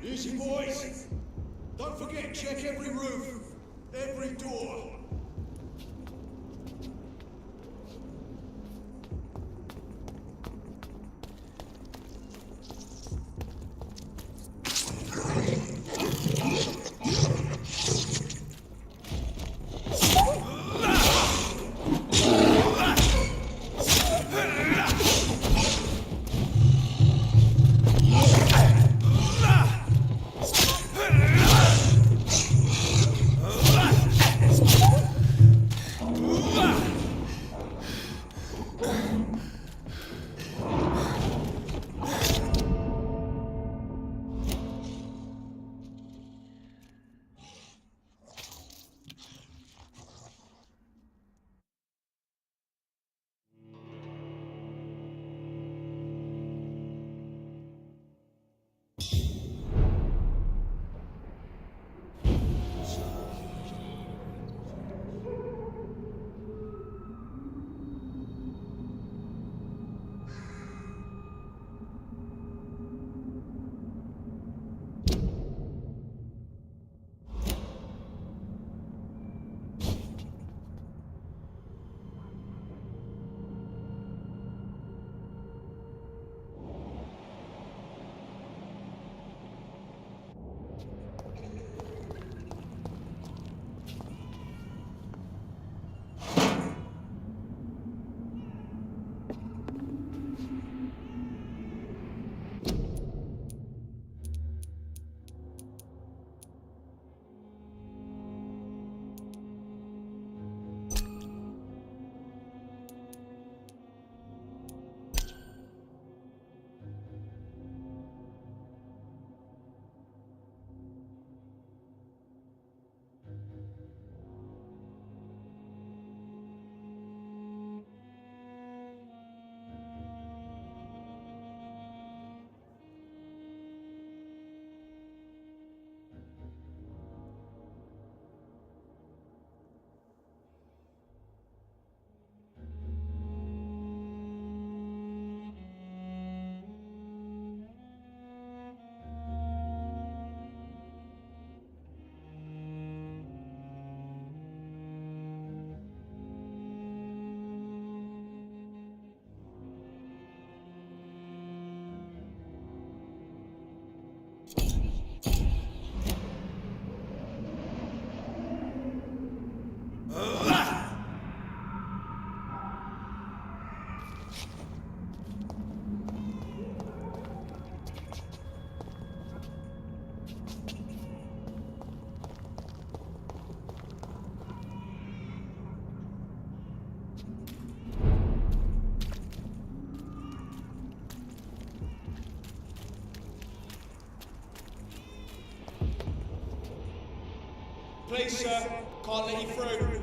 Easy, boys. Don't forget, check every roof, every door. Please, sir. Can't let you through.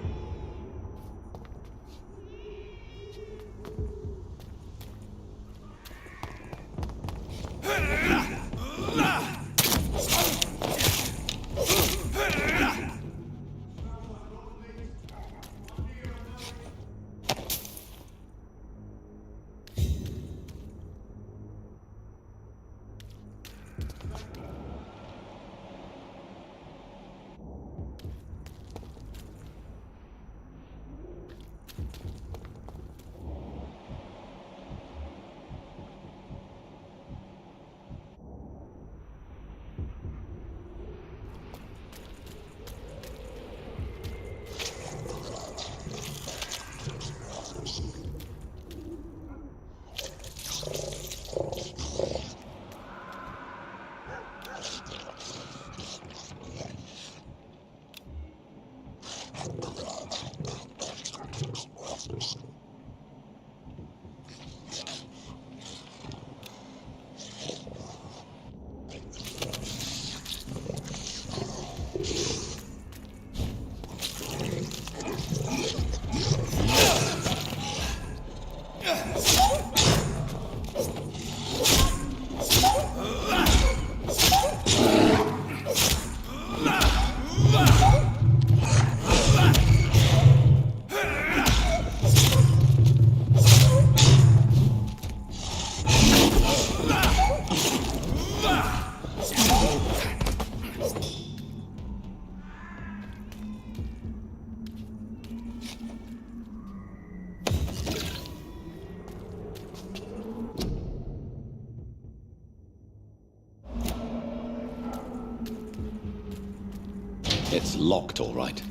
It's locked, all right.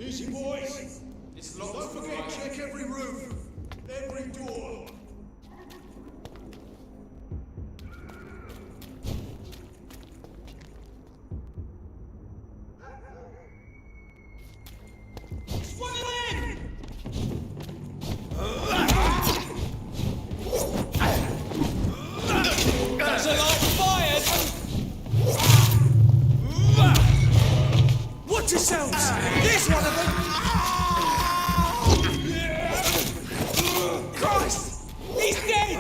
Easy, boys. It's locked. Don't forget, check every roof, every door. That's a lot fired! Watch yourselves! There's one of them! Christ! He's dead!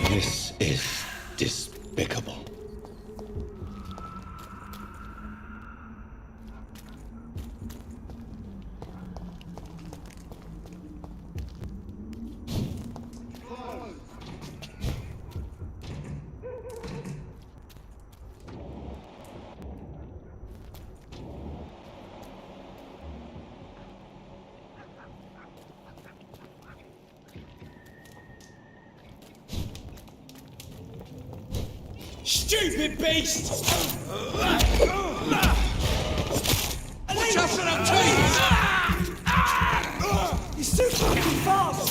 This is despicable. Stupid beast! Watch out for that tree! He's too fucking fast!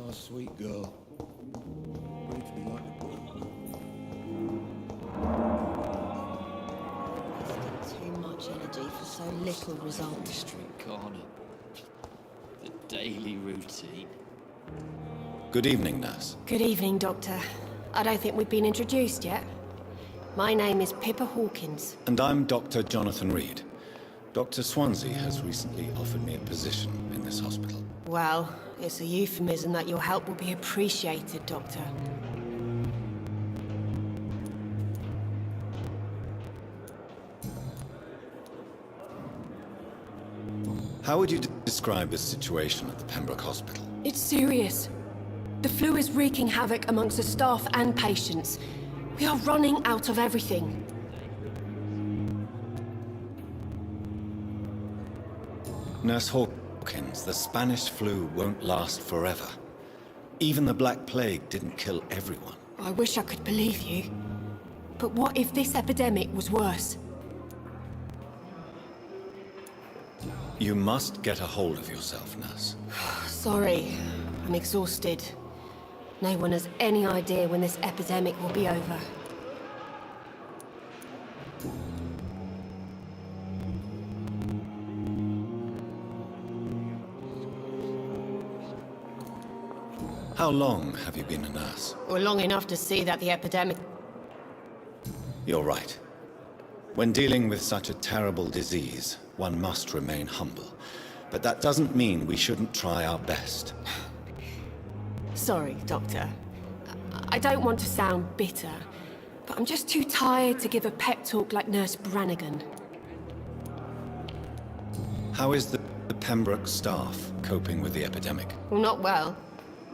Oh, sweet girl. Ready to be like a boy. Too much energy for so little result. Street corner. The daily routine. Good evening, nurse. Good evening, Doctor. I don't think we've been introduced yet. My name is Pippa Hawkins. And I'm Dr. Jonathan Reed. Dr. Swansea has recently offered me a position in this hospital. Well, it's a euphemism that your help will be appreciated, Doctor. How would you describe the situation at the Pembroke Hospital? It's serious. The flu is wreaking havoc amongst the staff and patients. We are running out of everything. Nurse Hawkins, the Spanish flu won't last forever. Even the Black Plague didn't kill everyone. I wish I could believe you. But what if this epidemic was worse? You must get a hold of yourself, nurse. Sorry, I'm exhausted. No one has any idea when this epidemic will be over. How long have you been a nurse? Well, long enough to see that the epidemic... You're right. When dealing with such a terrible disease, one must remain humble. But that doesn't mean we shouldn't try our best. Sorry, Doctor. I don't want to sound bitter, but I'm just too tired to give a pep talk like Nurse Brannigan. How is the Pembroke staff coping with the epidemic? Well, not well.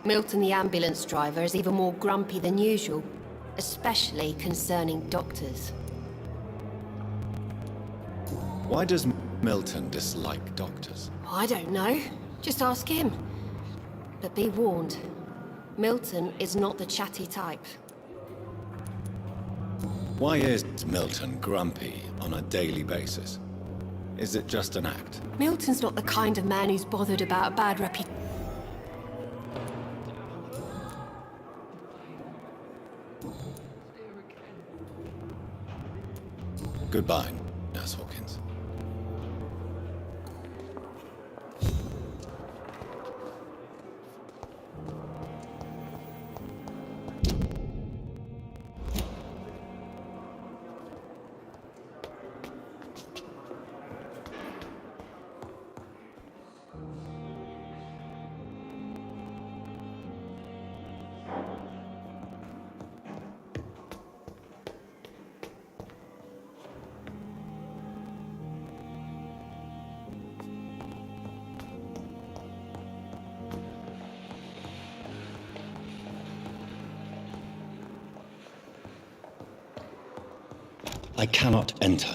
Milton, the ambulance driver, is even more grumpy than usual, especially concerning doctors. Why does Milton dislike doctors? I don't know. Just ask him. But be warned, Milton is not the chatty type. Why is Milton grumpy on a daily basis? Is it just an act? Milton's not the kind of man who's bothered about a bad reputation. Goodbye, Nurse Hawkins. I cannot enter.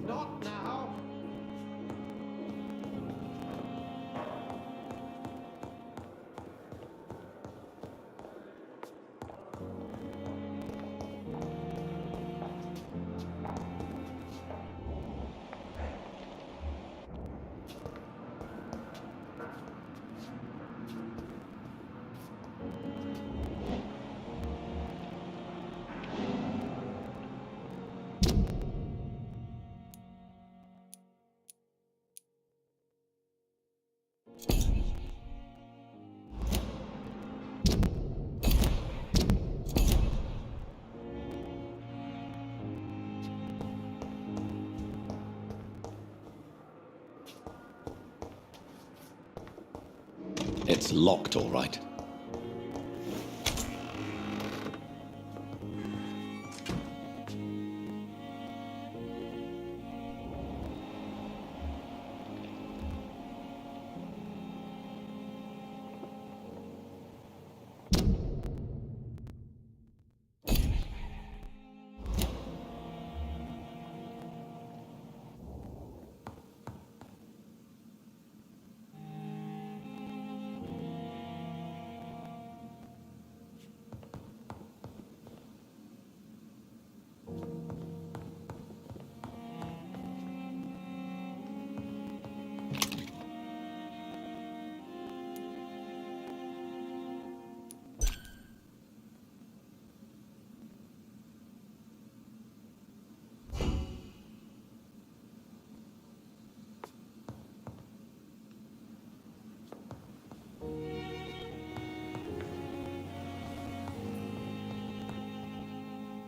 Not now. It's locked, all right.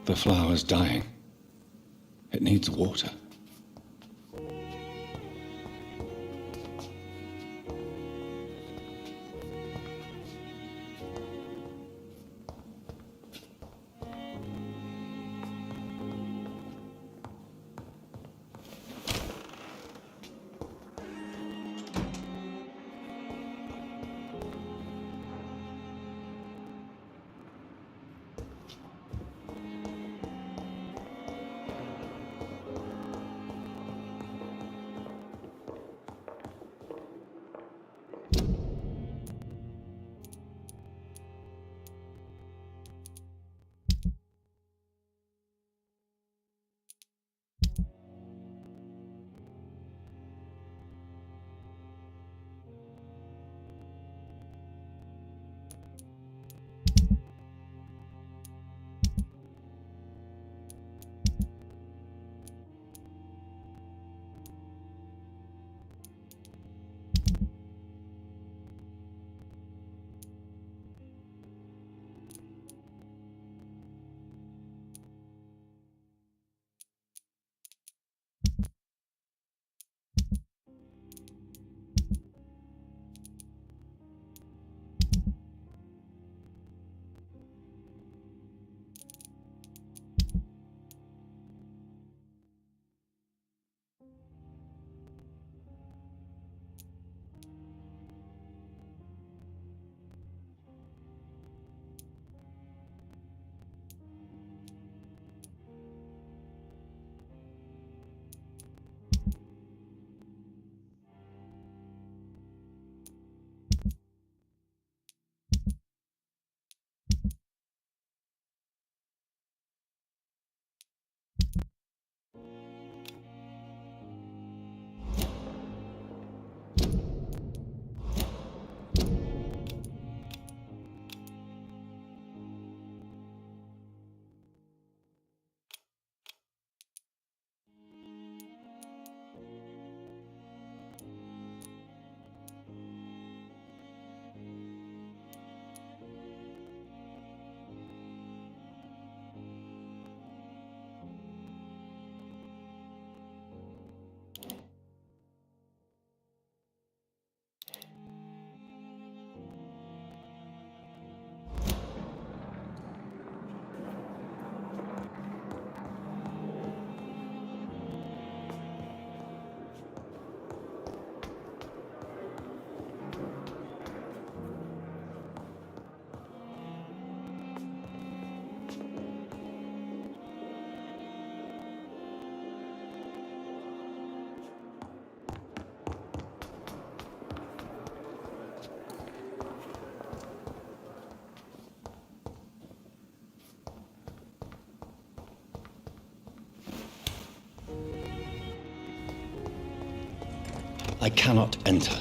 The flower's dying. It needs water. I cannot enter.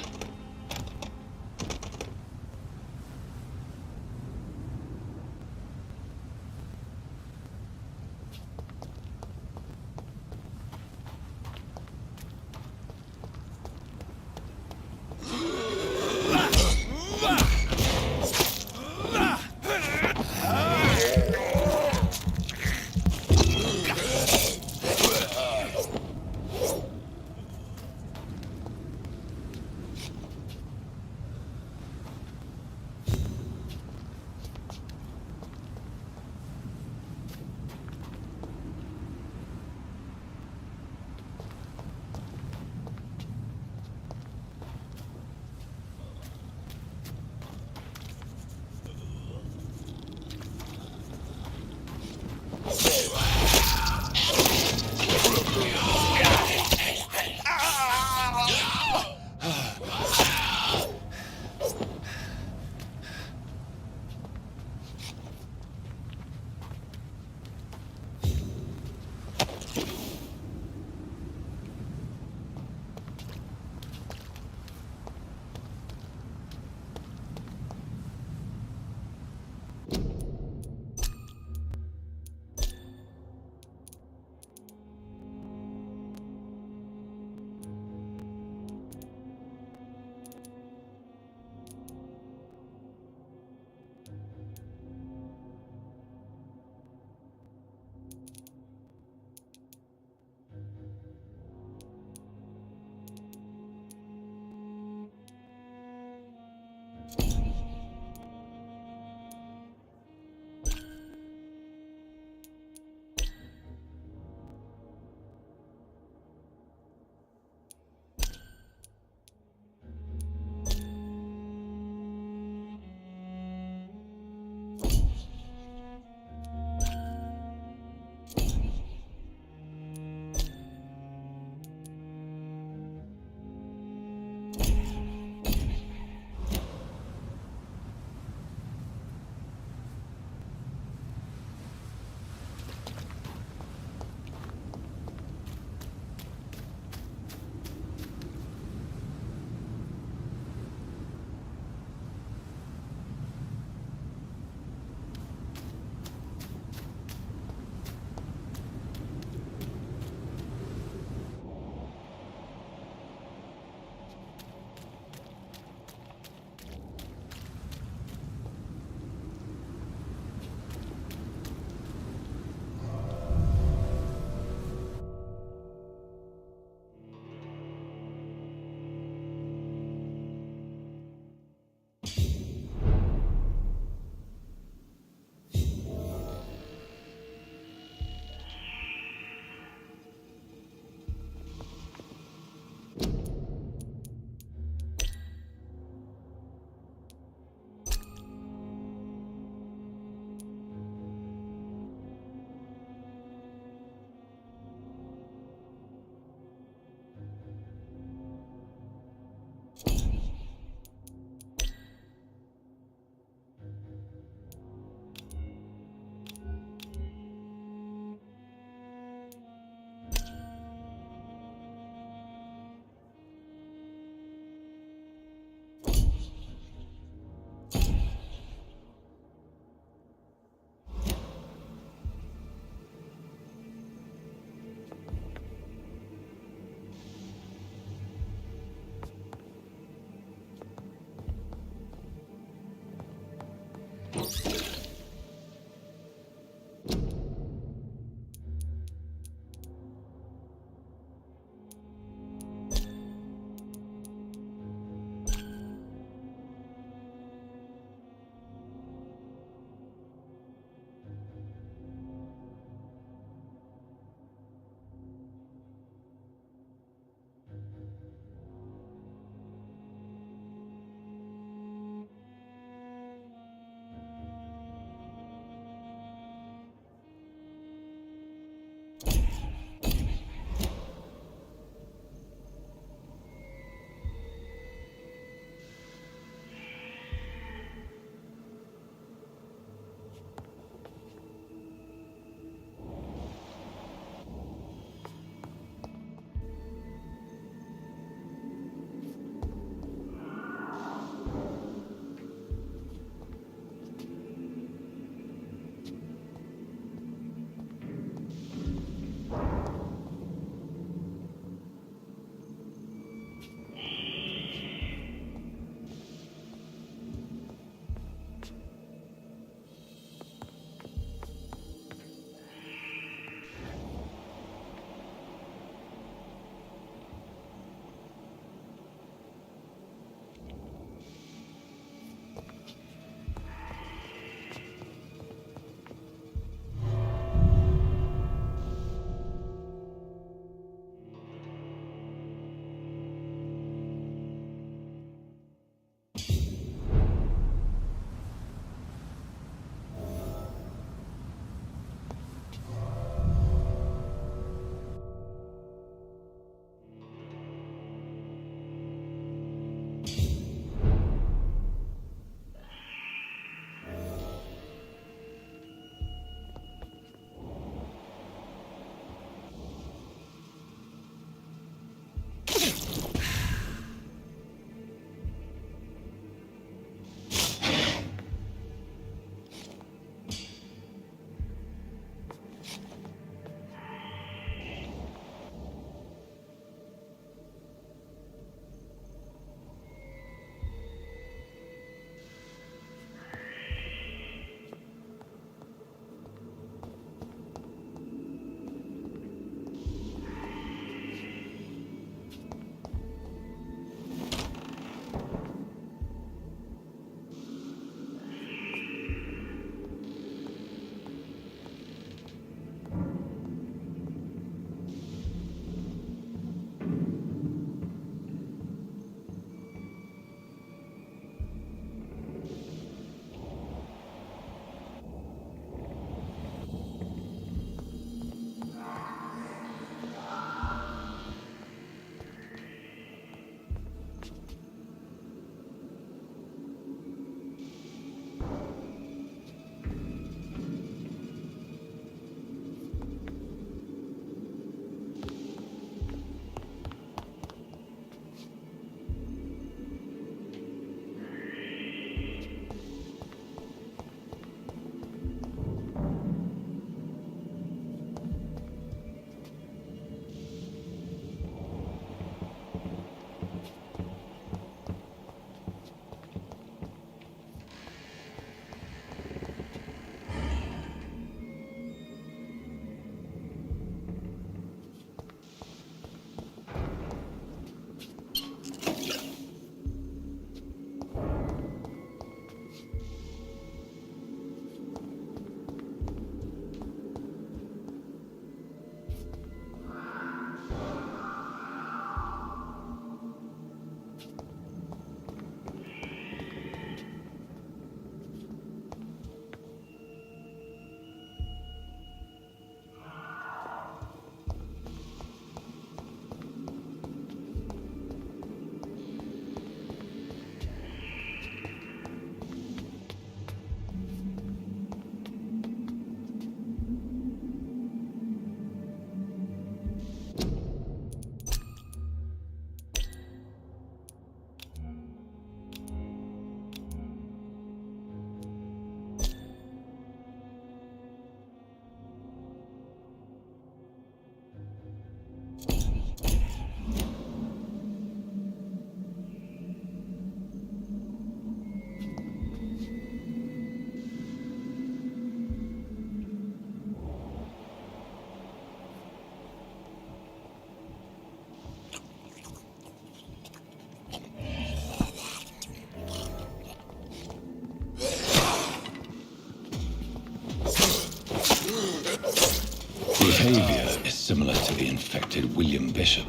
similar to the infected William Bishop.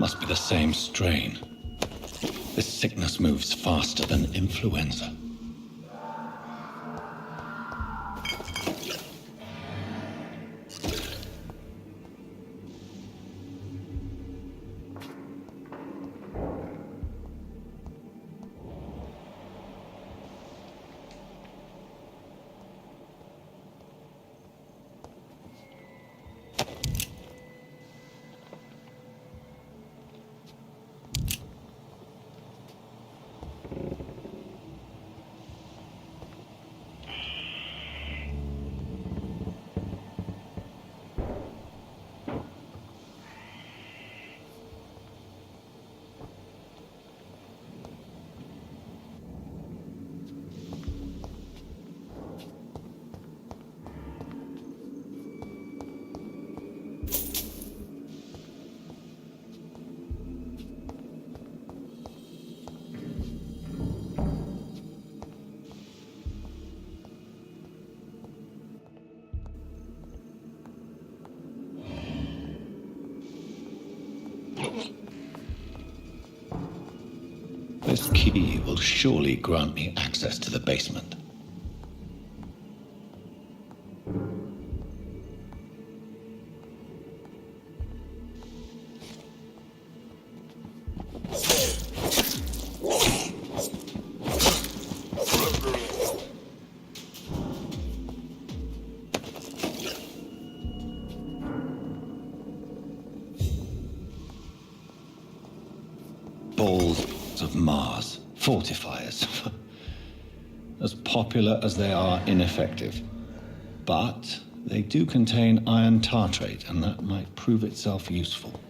Must be the same strain. This sickness moves faster than influenza. This key will surely grant me access to the basement. Balls of Mars, fortifiers. As popular as they are ineffective. But they do contain iron tartrate, and that might prove itself useful.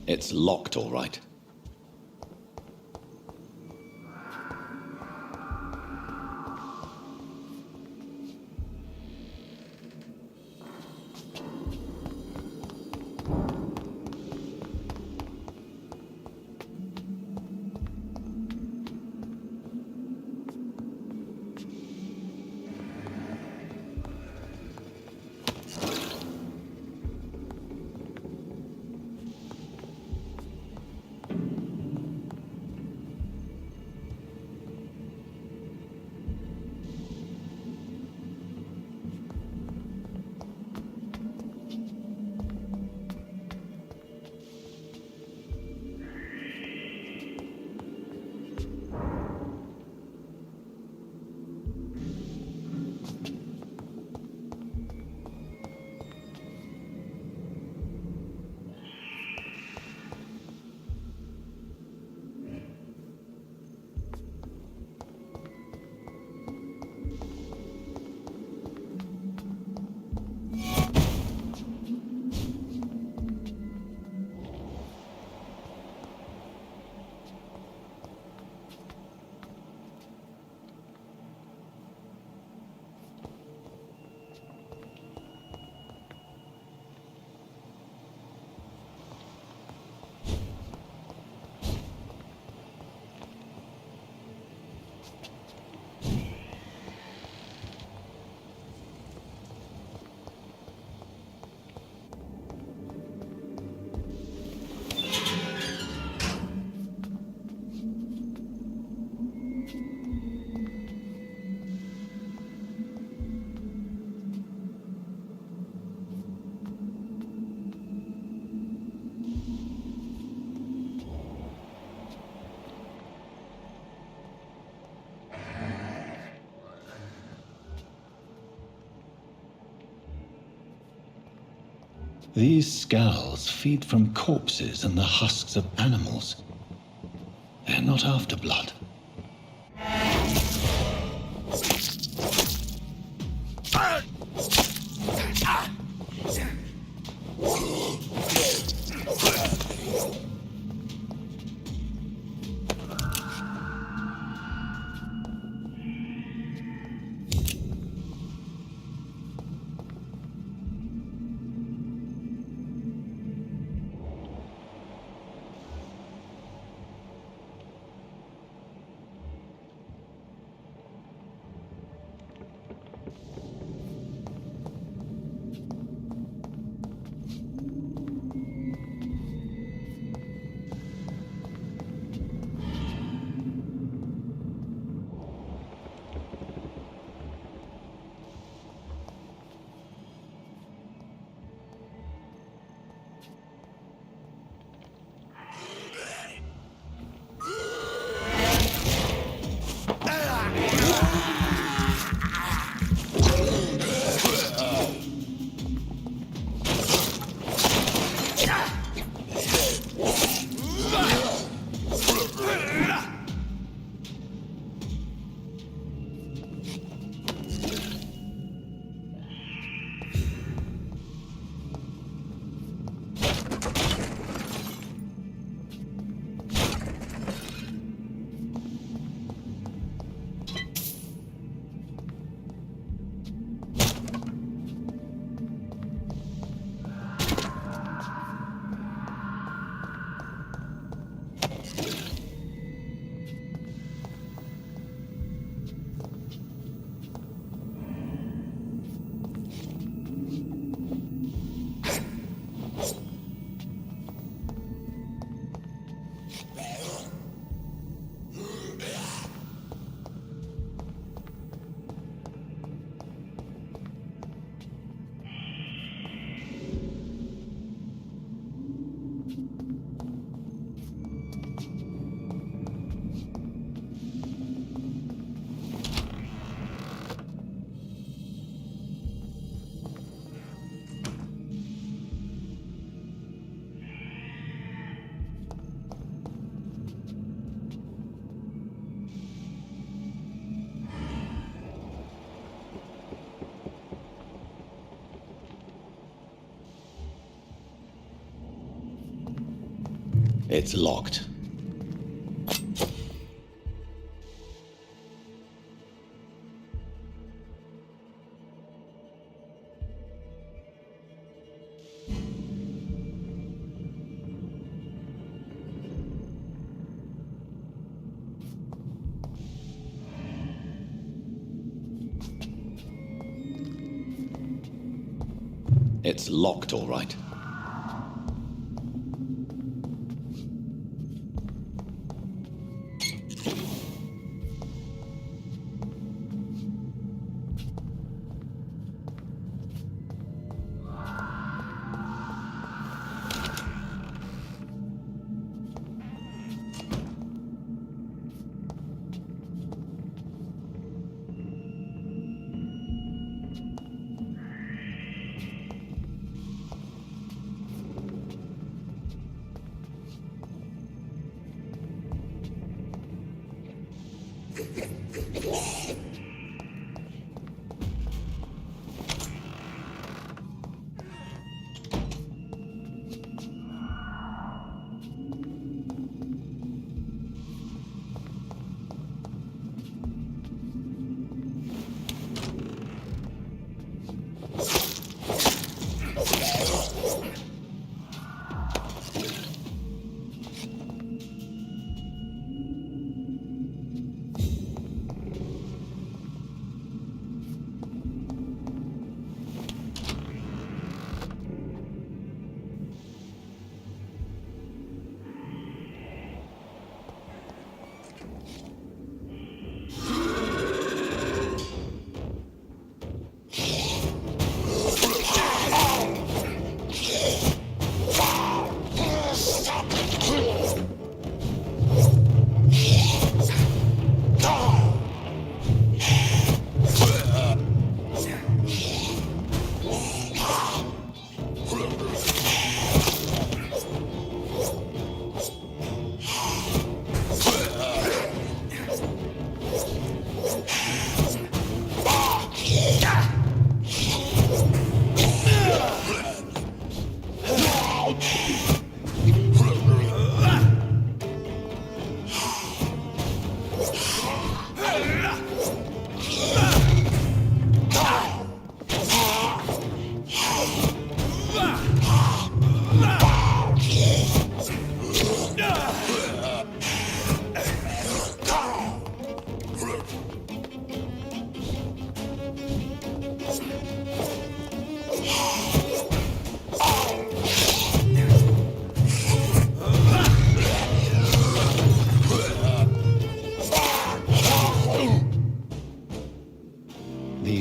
It's locked, all right. These scowls feed from corpses and the husks of animals. They're not after blood. It's locked. It's locked, all right.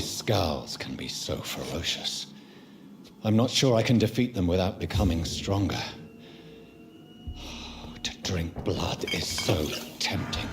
Scowls can be so ferocious. I'm not sure I can defeat them without becoming stronger. To drink blood is so tempting.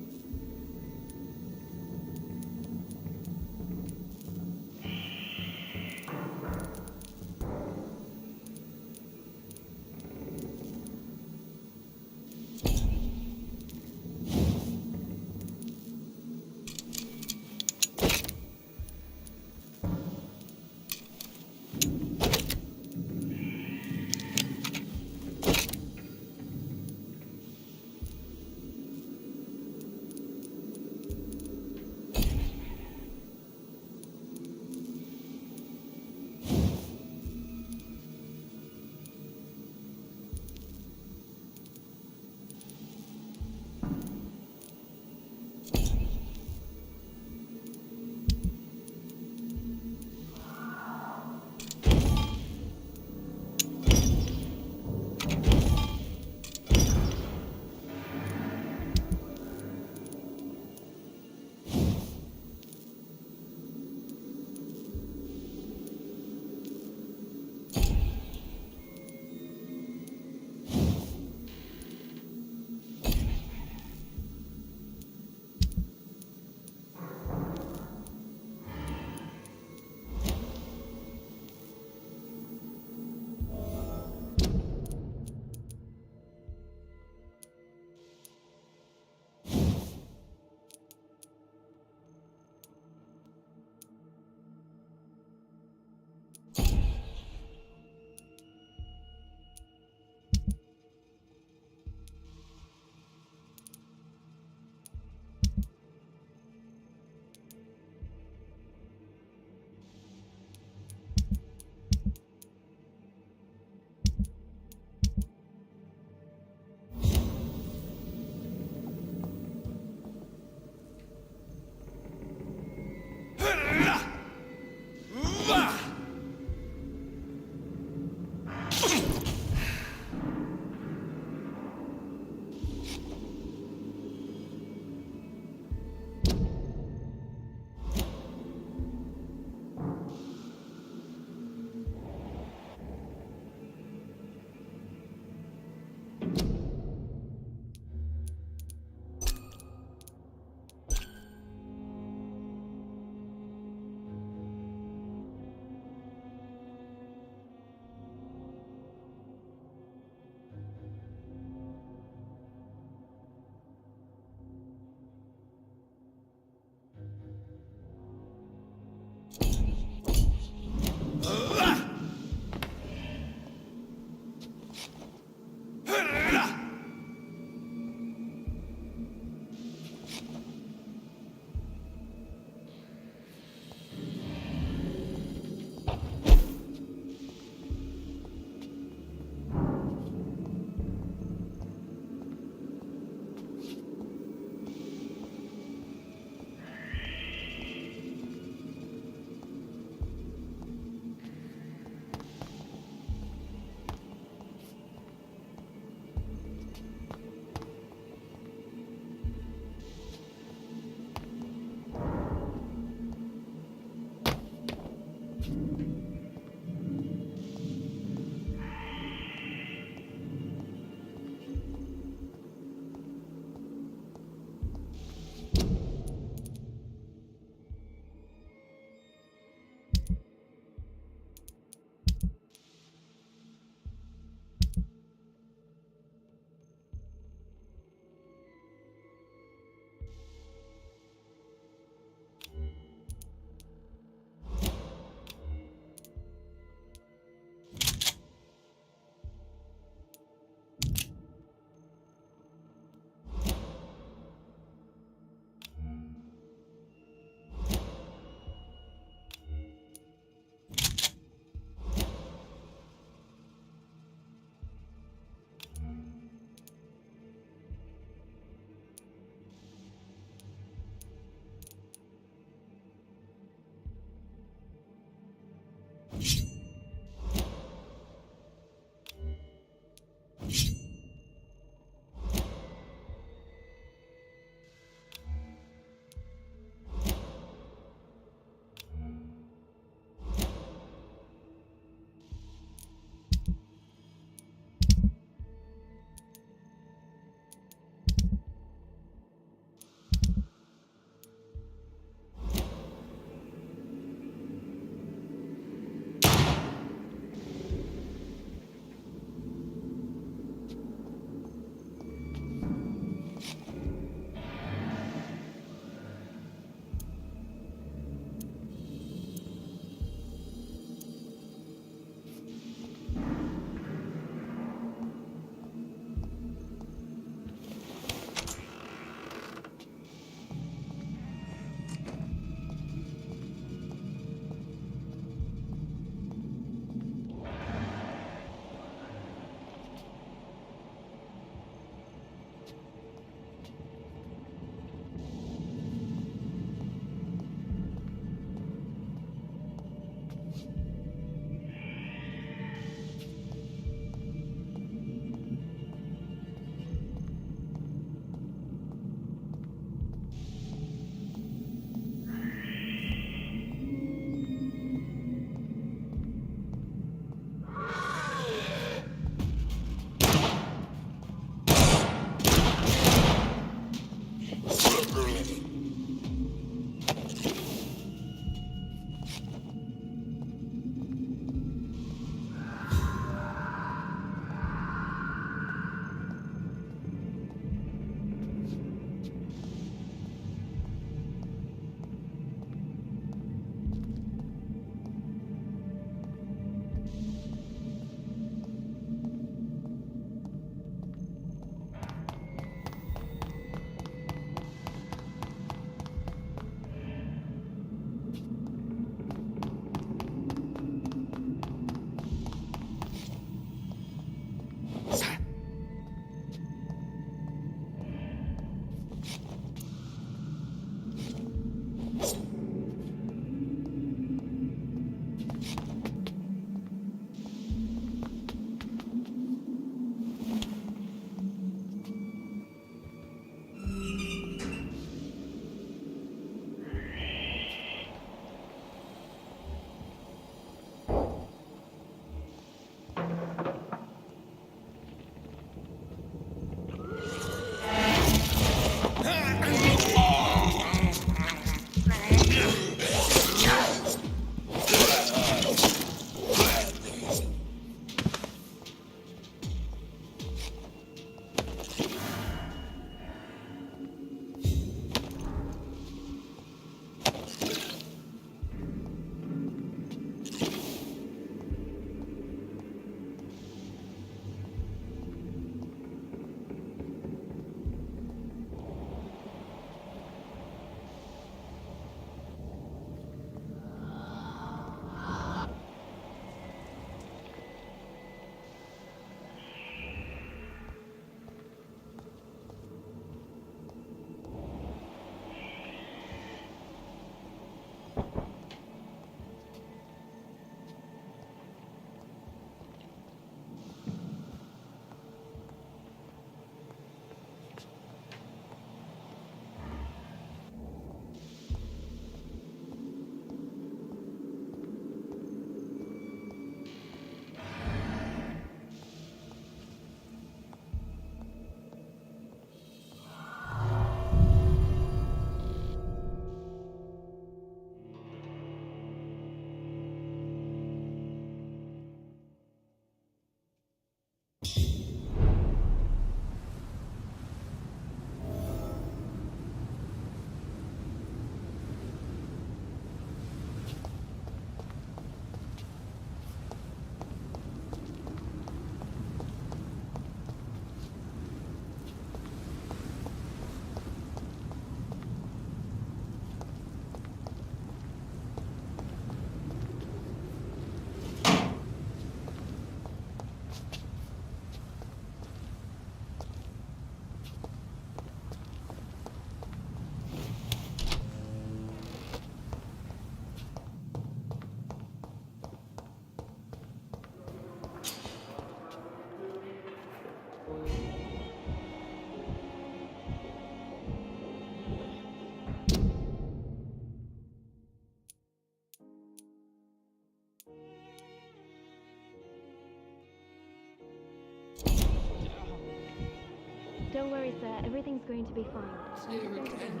worry, sir. Everything's going to be fine. Here again.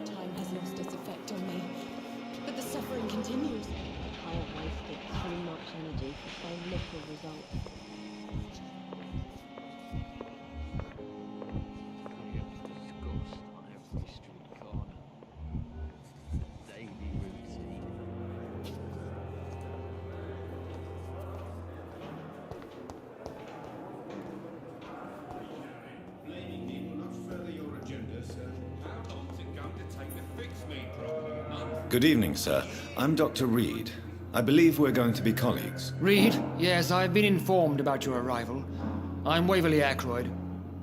Time has lost its effect on me, but the suffering continues. I have wasted too much energy for so little result. Discussed on every street corner. The daily routine. Blaming me will not further your agenda, sir. How long's it going to take to fix me properly? A month? Good evening, sir. I'm Dr. Reed. I believe we're going to be colleagues. Reed, yes, I've been informed about your arrival. I'm Waverly Ackroyd.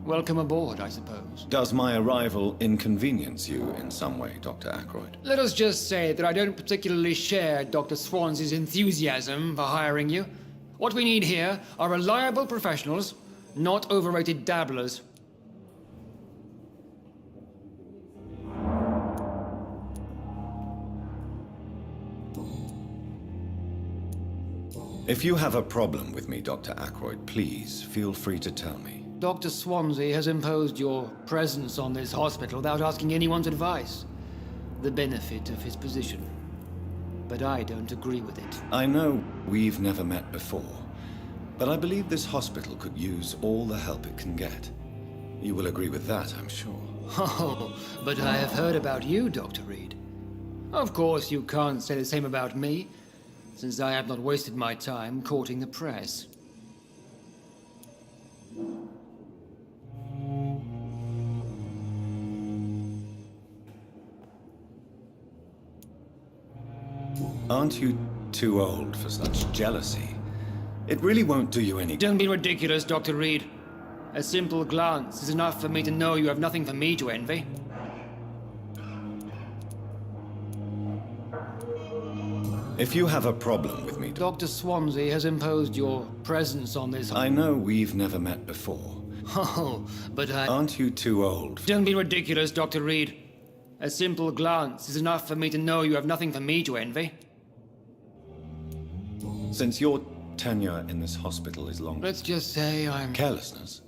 Welcome aboard, I suppose. Does my arrival inconvenience you in some way, Dr. Ackroyd? Let us just say that I don't particularly share Dr. Swansey's enthusiasm for hiring you. What we need here are reliable professionals, not overrated dabblers. If you have a problem with me, Dr. Ackroyd, please feel free to tell me. Dr. Swansey has imposed your presence on this hospital without asking anyone's advice. The benefit of his position. But I don't agree with it. I know we've never met before, but I believe this hospital could use all the help it can get. You will agree with that, I'm sure. Oh, but I have heard about you, Dr. Reed. Of course, you can't say the same about me, since I have not wasted my time courting the press. Aren't you too old for such jealousy? It really won't do you any good. Don't be ridiculous, Dr. Reed. A simple glance is enough for me to know you have nothing for me to envy. If you have a problem with me, Dr. Swansey has imposed your presence on this... I know we've never met before. Oh, but I... Aren't you too old? Don't be ridiculous, Dr. Reed. A simple glance is enough for me to know you have nothing for me to envy. Since your tenure in this hospital is long... Let's just say I'm... Carelessness?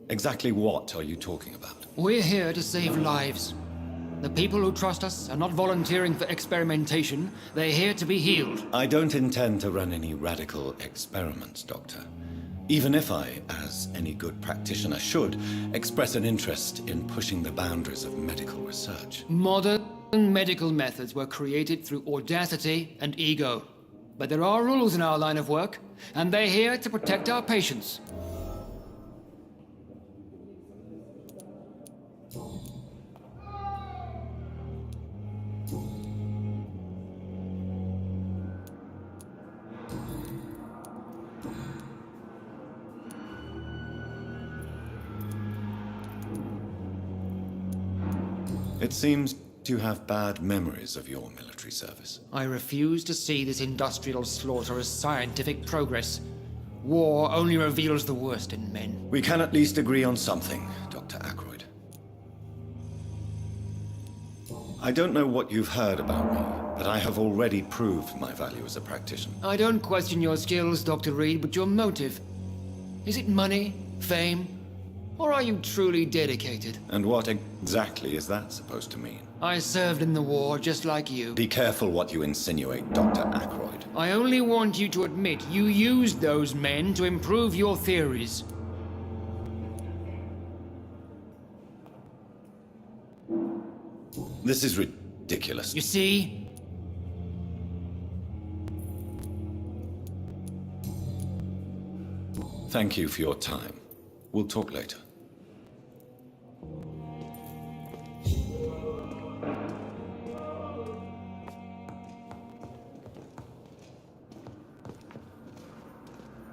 Exactly what are you talking about? We're here to save lives. The people who trust us are not volunteering for experimentation. They're here to be healed. I don't intend to run any radical experiments, Doctor. Even if I, as any good practitioner should, express an interest in pushing the boundaries of medical research. Modern medical methods were created through audacity and ego. But there are rules in our line of work, and they're here to protect our patients. It seems you have bad memories of your military service. I refuse to see this industrial slaughter as scientific progress. War only reveals the worst in men. We can at least agree on something, Dr. Ackroyd. I don't know what you've heard about me, but I have already proved my value as a practitioner. I don't question your skills, Dr. Reed, but your motive. Is it money, fame, or are you truly dedicated? And what exactly is that supposed to mean? I served in the war just like you. Be careful what you insinuate, Dr. Ackroyd. I only want you to admit you used those men to improve your theories. This is ridiculous. You see? Thank you for your time. We'll talk later.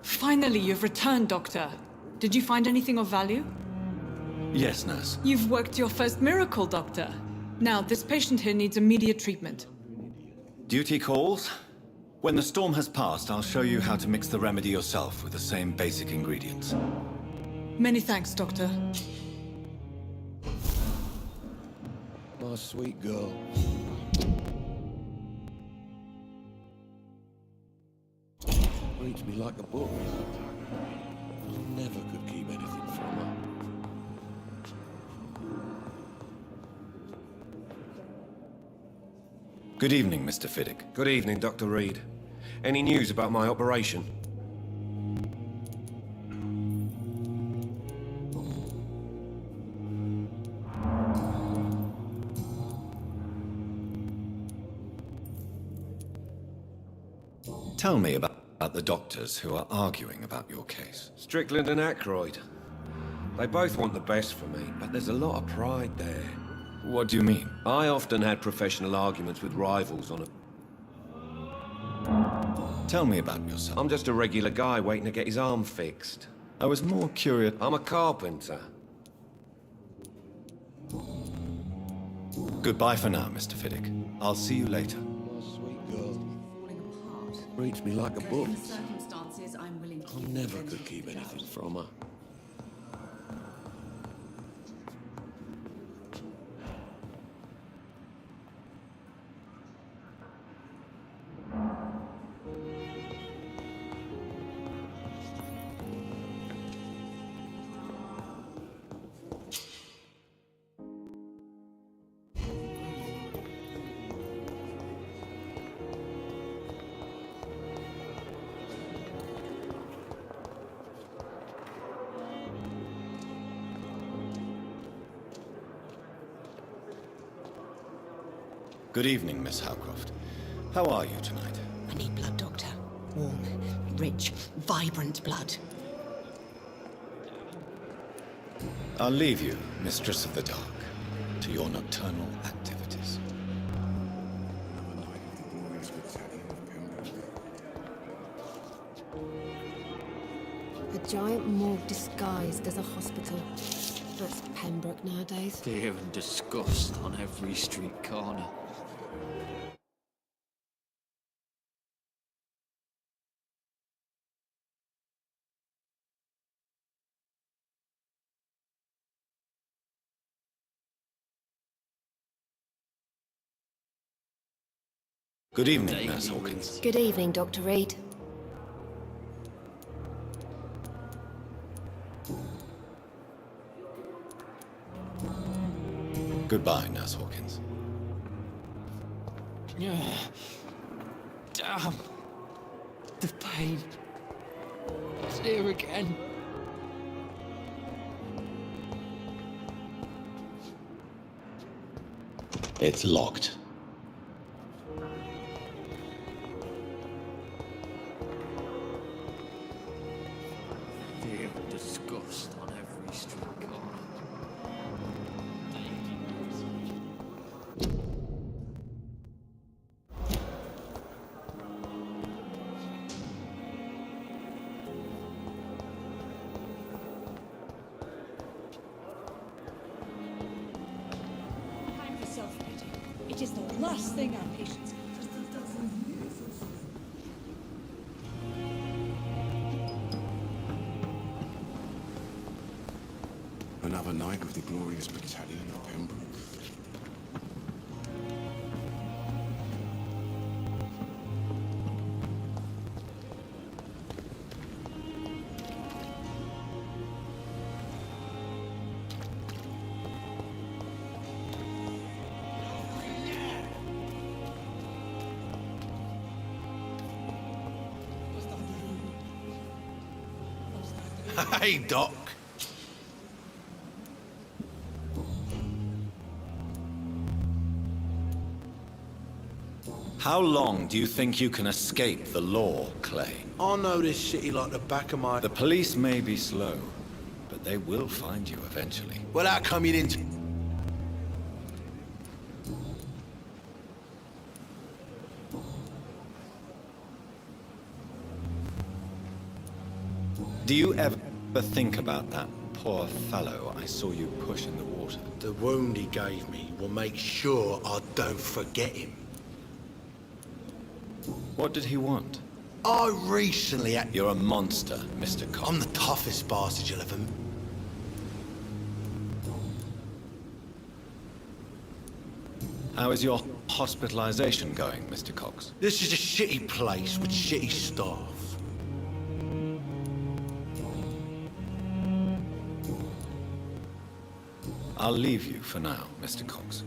Finally, you've returned, Doctor. Did you find anything of value? Yes, nurse. You've worked your first miracle, Doctor. Now, this patient here needs immediate treatment. Duty calls? When the storm has passed, I'll show you how to mix the remedy yourself with the same basic ingredients. Many thanks, Doctor. My sweet girl. Reads me like a book. I never could keep anything from her. Good evening, Mr. Fiddick. Good evening, Dr. Reed. Any news about my operation? Tell me about the doctors who are arguing about your case. Strickland and Aykroyd. They both want the best for me, but there's a lot of pride there. What do you mean? I often had professional arguments with rivals on a... Tell me about yourself. I'm just a regular guy waiting to get his arm fixed. I was more curious. I'm a carpenter. Goodbye for now, Mr. Fiddick. I'll see you later. My sweet girl. Falling apart. Reads me like a book. In the circumstances, I'm willing to... I never could keep anything from her. Good evening, Miss Howcroft. How are you tonight? I need blood, Doctor. Warm, rich, vibrant blood. I'll leave you, Mistress of the Dark, to your nocturnal activities. A giant morgue disguised as a hospital. That's Pembroke nowadays. Fear and disgust on every street corner. Good evening, Nurse Hawkins. Good evening, Dr. Reed. Goodbye, Nurse Hawkins. Damn. The pain. It's here again. It's locked. Fear and disgust on every street corner. Time for self-pity. It is the last thing our patients need. Another night with the glorious battalion of Pembroke. Hey, Doc. How long do you think you can escape the law, Clay? I know this city like the back of my... The police may be slow, but they will find you eventually. Well, how come you didn't... Do you ever think about that poor fellow I saw you push in the water? The wound he gave me will make sure I don't forget him. What did he want? I recently had... You're a monster, Mr. Cox. I'm the toughest bastard you'll ever... How is your hospitalization going, Mr. Cox? This is a shitty place with shitty staff. I'll leave you for now, Mr. Cox.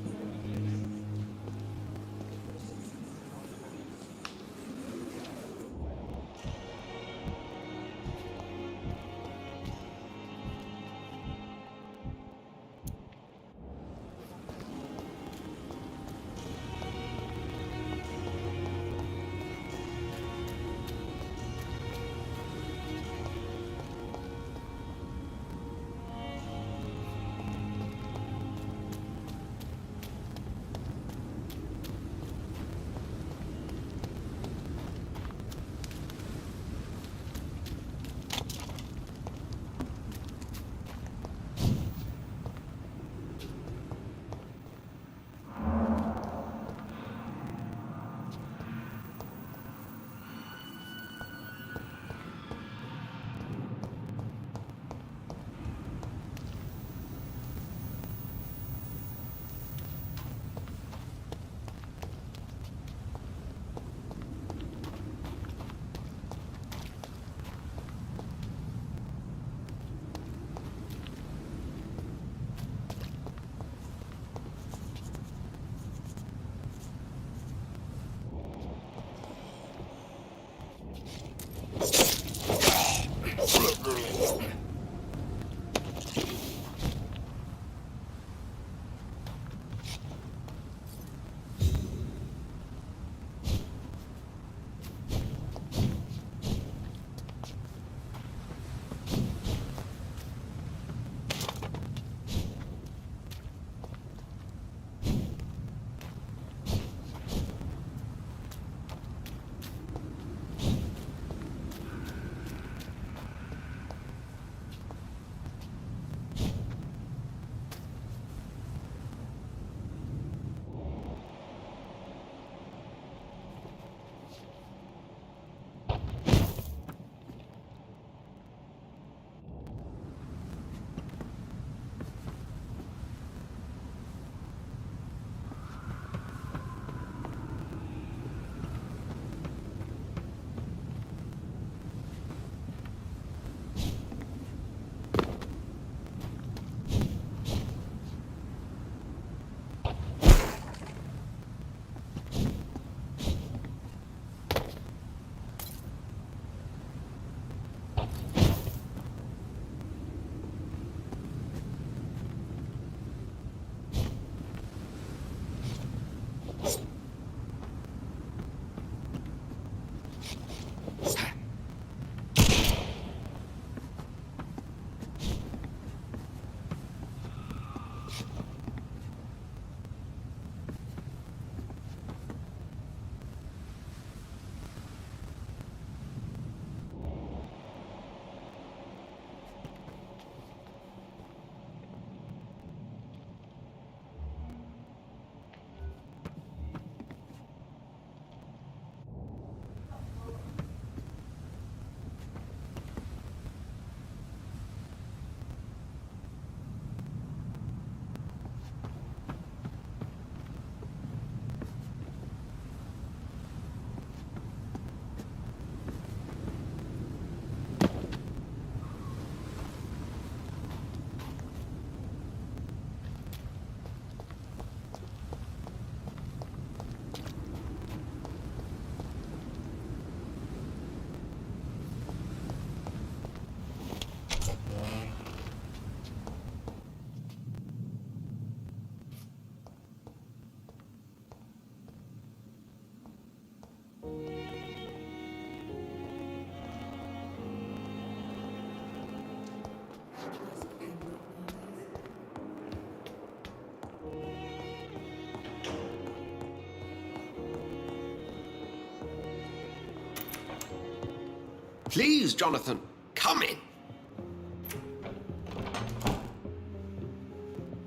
Please, Jonathan, come in.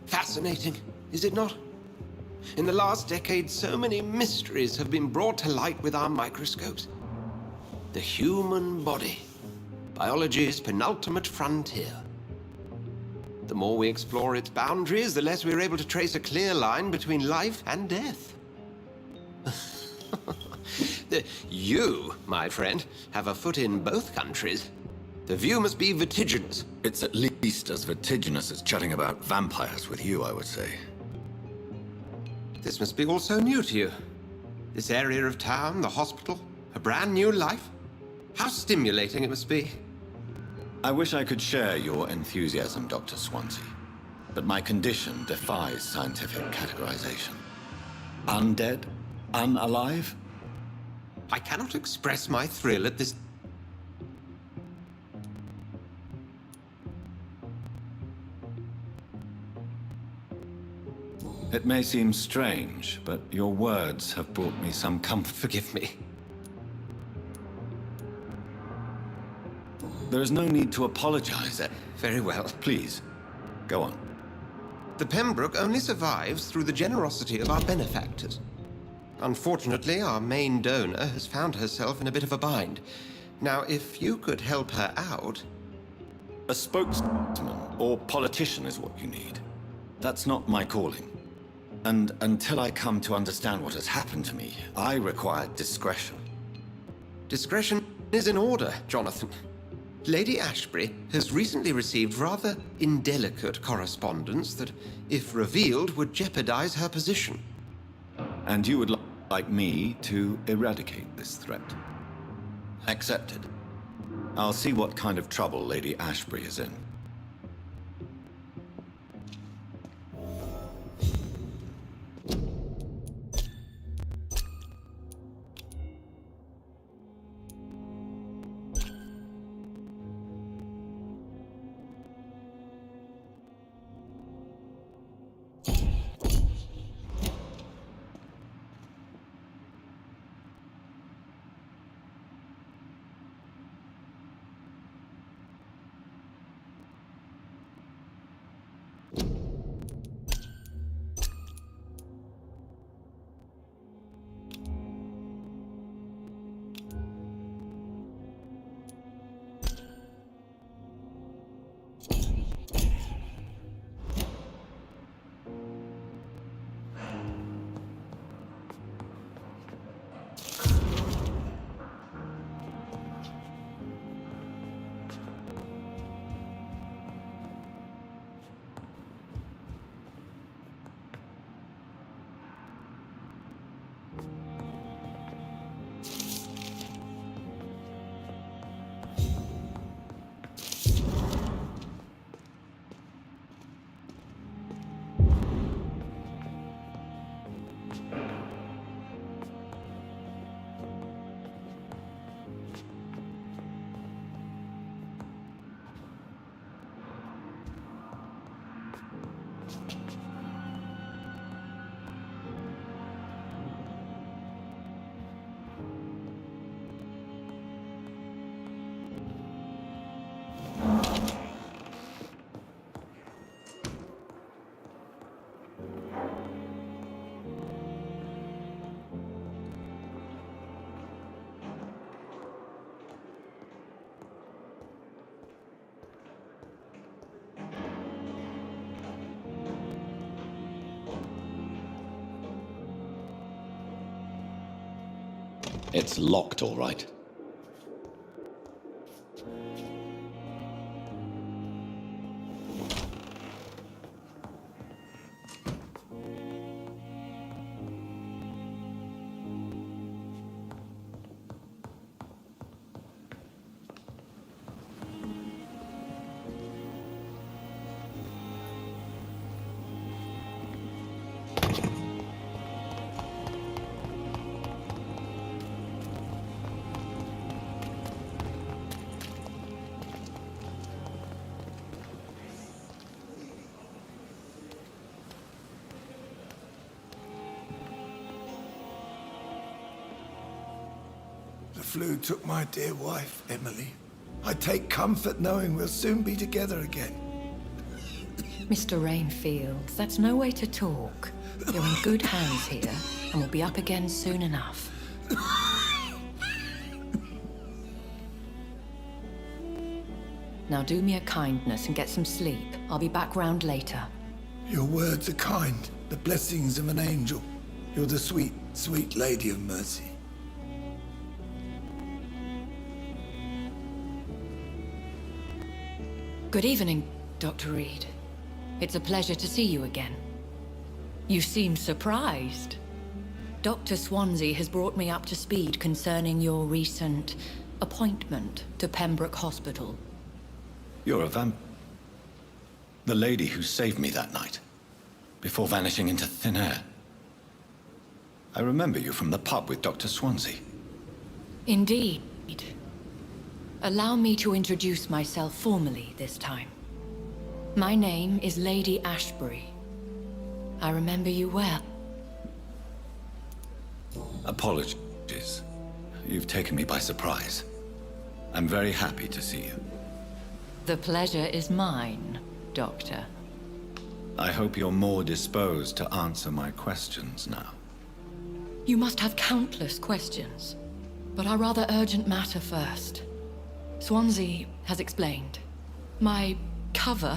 Fascinating, is it not? In the last decade, so many mysteries have been brought to light with our microscopes. The human body, biology's penultimate frontier. The more we explore its boundaries, the less we're able to trace a clear line between life and death. You, my friend, have a foot in both countries. The view must be vertiginous. It's at least as vertiginous as chatting about vampires with you, I would say. This must be all so new to you. This area of town, the hospital, a brand new life. How stimulating it must be. I wish I could share your enthusiasm, Dr. Swansea, but my condition defies scientific categorization. Undead? Unalive? I cannot express my thrill at this. It may seem strange, but your words have brought me some comfort. Forgive me. There is no need to apologize. Very well. Please, go on. The Pembroke only survives through the generosity of our benefactors. Unfortunately, our main donor has found herself in a bit of a bind. Now, if you could help her out... A spokesman or politician is what you need. That's not my calling. And until I come to understand what has happened to me, I require discretion. Discretion is in order, Jonathan. Lady Ashbury has recently received rather indelicate correspondence that, if revealed, would jeopardize her position. And you would like me to eradicate this threat? Accepted. I'll see what kind of trouble Lady Ashbury is in. It's locked, all right. The flu took my dear wife, Emily. I take comfort knowing we'll soon be together again. Mr. Rainfield, that's no way to talk. You're in good hands here, and we'll be up again soon enough. Now do me a kindness and get some sleep. I'll be back round later. Your words are kind, the blessings of an angel. You're the sweet, sweet Lady of Mercy. Good evening, Dr. Reed. It's a pleasure to see you again. You seem surprised. Dr. Swansea has brought me up to speed concerning your recent appointment to Pembroke Hospital. You're a vamp... The lady who saved me that night, before vanishing into thin air. I remember you from the pub with Dr. Swansea. Indeed. Allow me to introduce myself formally this time. My name is Lady Ashbury. I remember you well. Apologies. You've taken me by surprise. I'm very happy to see you. The pleasure is mine, Doctor. I hope you're more disposed to answer my questions now. You must have countless questions, but our rather urgent matter first. Swansea has explained. My cover,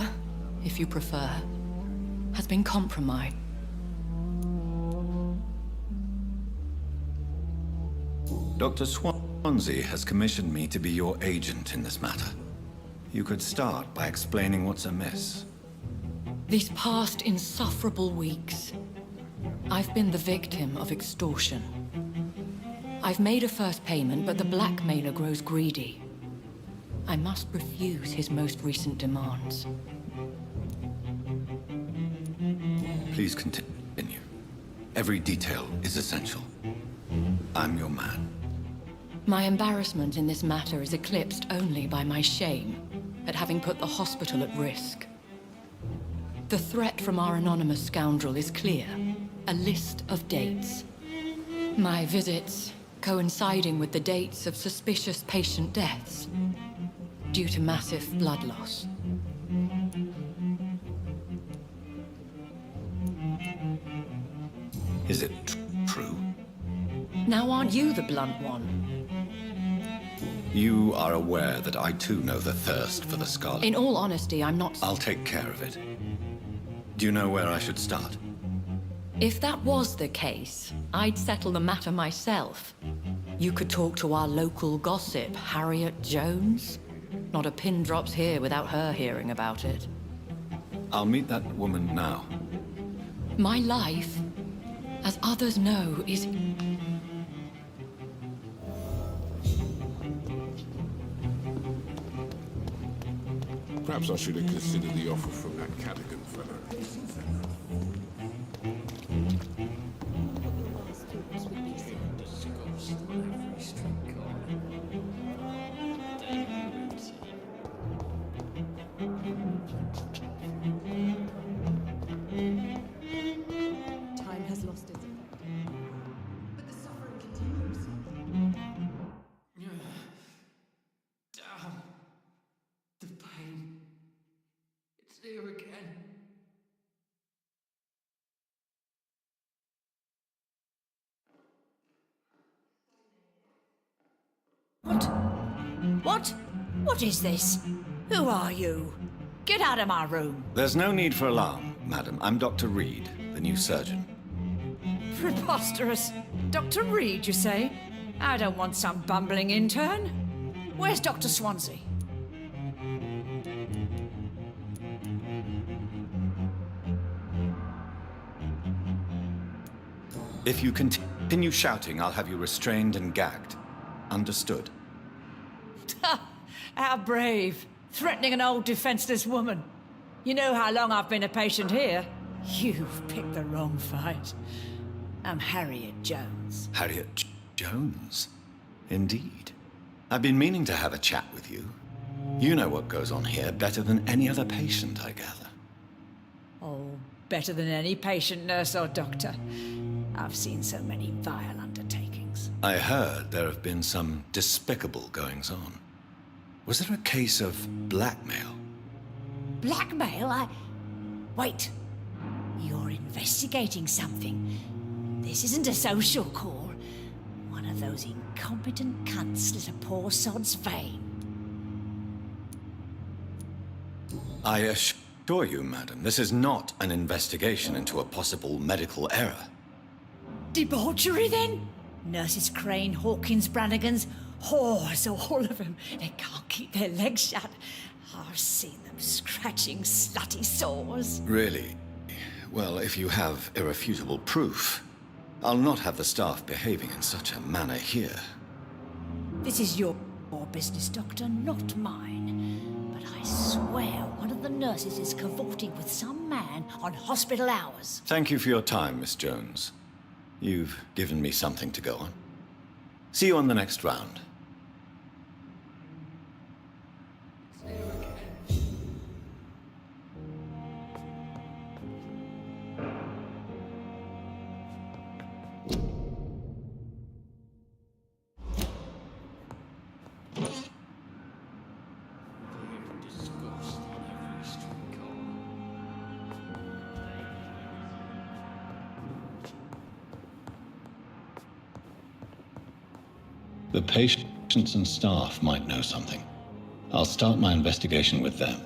if you prefer, has been compromised. Dr. Swansea has commissioned me to be your agent in this matter. You could start by explaining what's amiss. These past insufferable weeks, I've been the victim of extortion. I've made a first payment, but the blackmailer grows greedy. I must refuse his most recent demands. Please continue. Every detail is essential. I'm your man. My embarrassment in this matter is eclipsed only by my shame at having put the hospital at risk. The threat from our anonymous scoundrel is clear. A list of dates. My visits coinciding with the dates of suspicious patient deaths due to massive blood loss. Is it true? Now aren't you the blunt one? You are aware that I too know the thirst for the scarlet. In all honesty, I'm not... I'll take care of it. Do you know where I should start? If that was the case, I'd settle the matter myself. You could talk to our local gossip, Harriet Jones. Not a pin drops here without her hearing about it. I'll meet that woman now. My life, as others know, is... Perhaps I should have considered the offer from that Cadogan fellow. Time has lost its effect. But the suffering continues. The pain. It's here again. What? What is this? Who are you? Get out of my room. There's no need for alarm, madam. I'm Dr. Reed, the new surgeon. Preposterous. Dr. Reed, you say? I don't want some bumbling intern. Where's Dr. Swansea? If you continue shouting, I'll have you restrained and gagged. Understood? How brave. Threatening an old defenseless woman. You know how long I've been a patient here? You've picked the wrong fight. I'm Harriet Jones. Harriet Jones? Indeed. I've been meaning to have a chat with you. You know what goes on here better than any other patient, I gather. Oh, better than any patient, nurse or doctor. I've seen so many vile undertakings. I heard there have been some despicable goings-on. Was there a case of blackmail? Blackmail? Wait. You're investigating something. This isn't a social call. One of those incompetent cunts slit a poor sod's vein. I assure you, madam, this is not an investigation into a possible medical error. Debauchery, then? Nurses Crane, Hawkins, Brannigans, whores, all of them. They can't keep their legs shut. I've seen them scratching slutty sores. Really? Well, if you have irrefutable proof, I'll not have the staff behaving in such a manner here. This is your business, Doctor, not mine. But I swear one of the nurses is cavorting with some man on hospital hours. Thank you for your time, Miss Jones. You've given me something to go on. See you on the next round. Disgust on every streetcar. The patients and staff might know something. I'll start my investigation with them.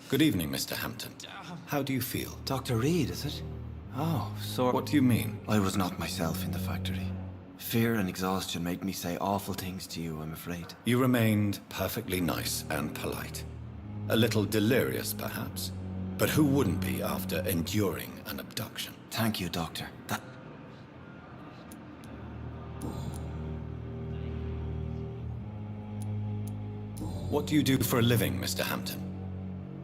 Good evening, Mr. Hampton. How do you feel? Dr. Reed, is it? Oh, so... What do you mean? I was not myself in the factory. Fear and exhaustion made me say awful things to you, I'm afraid. You remained perfectly nice and polite. A little delirious, perhaps. But who wouldn't be after enduring an abduction? Thank you, Doctor. What do you do for a living, Mr. Hampton?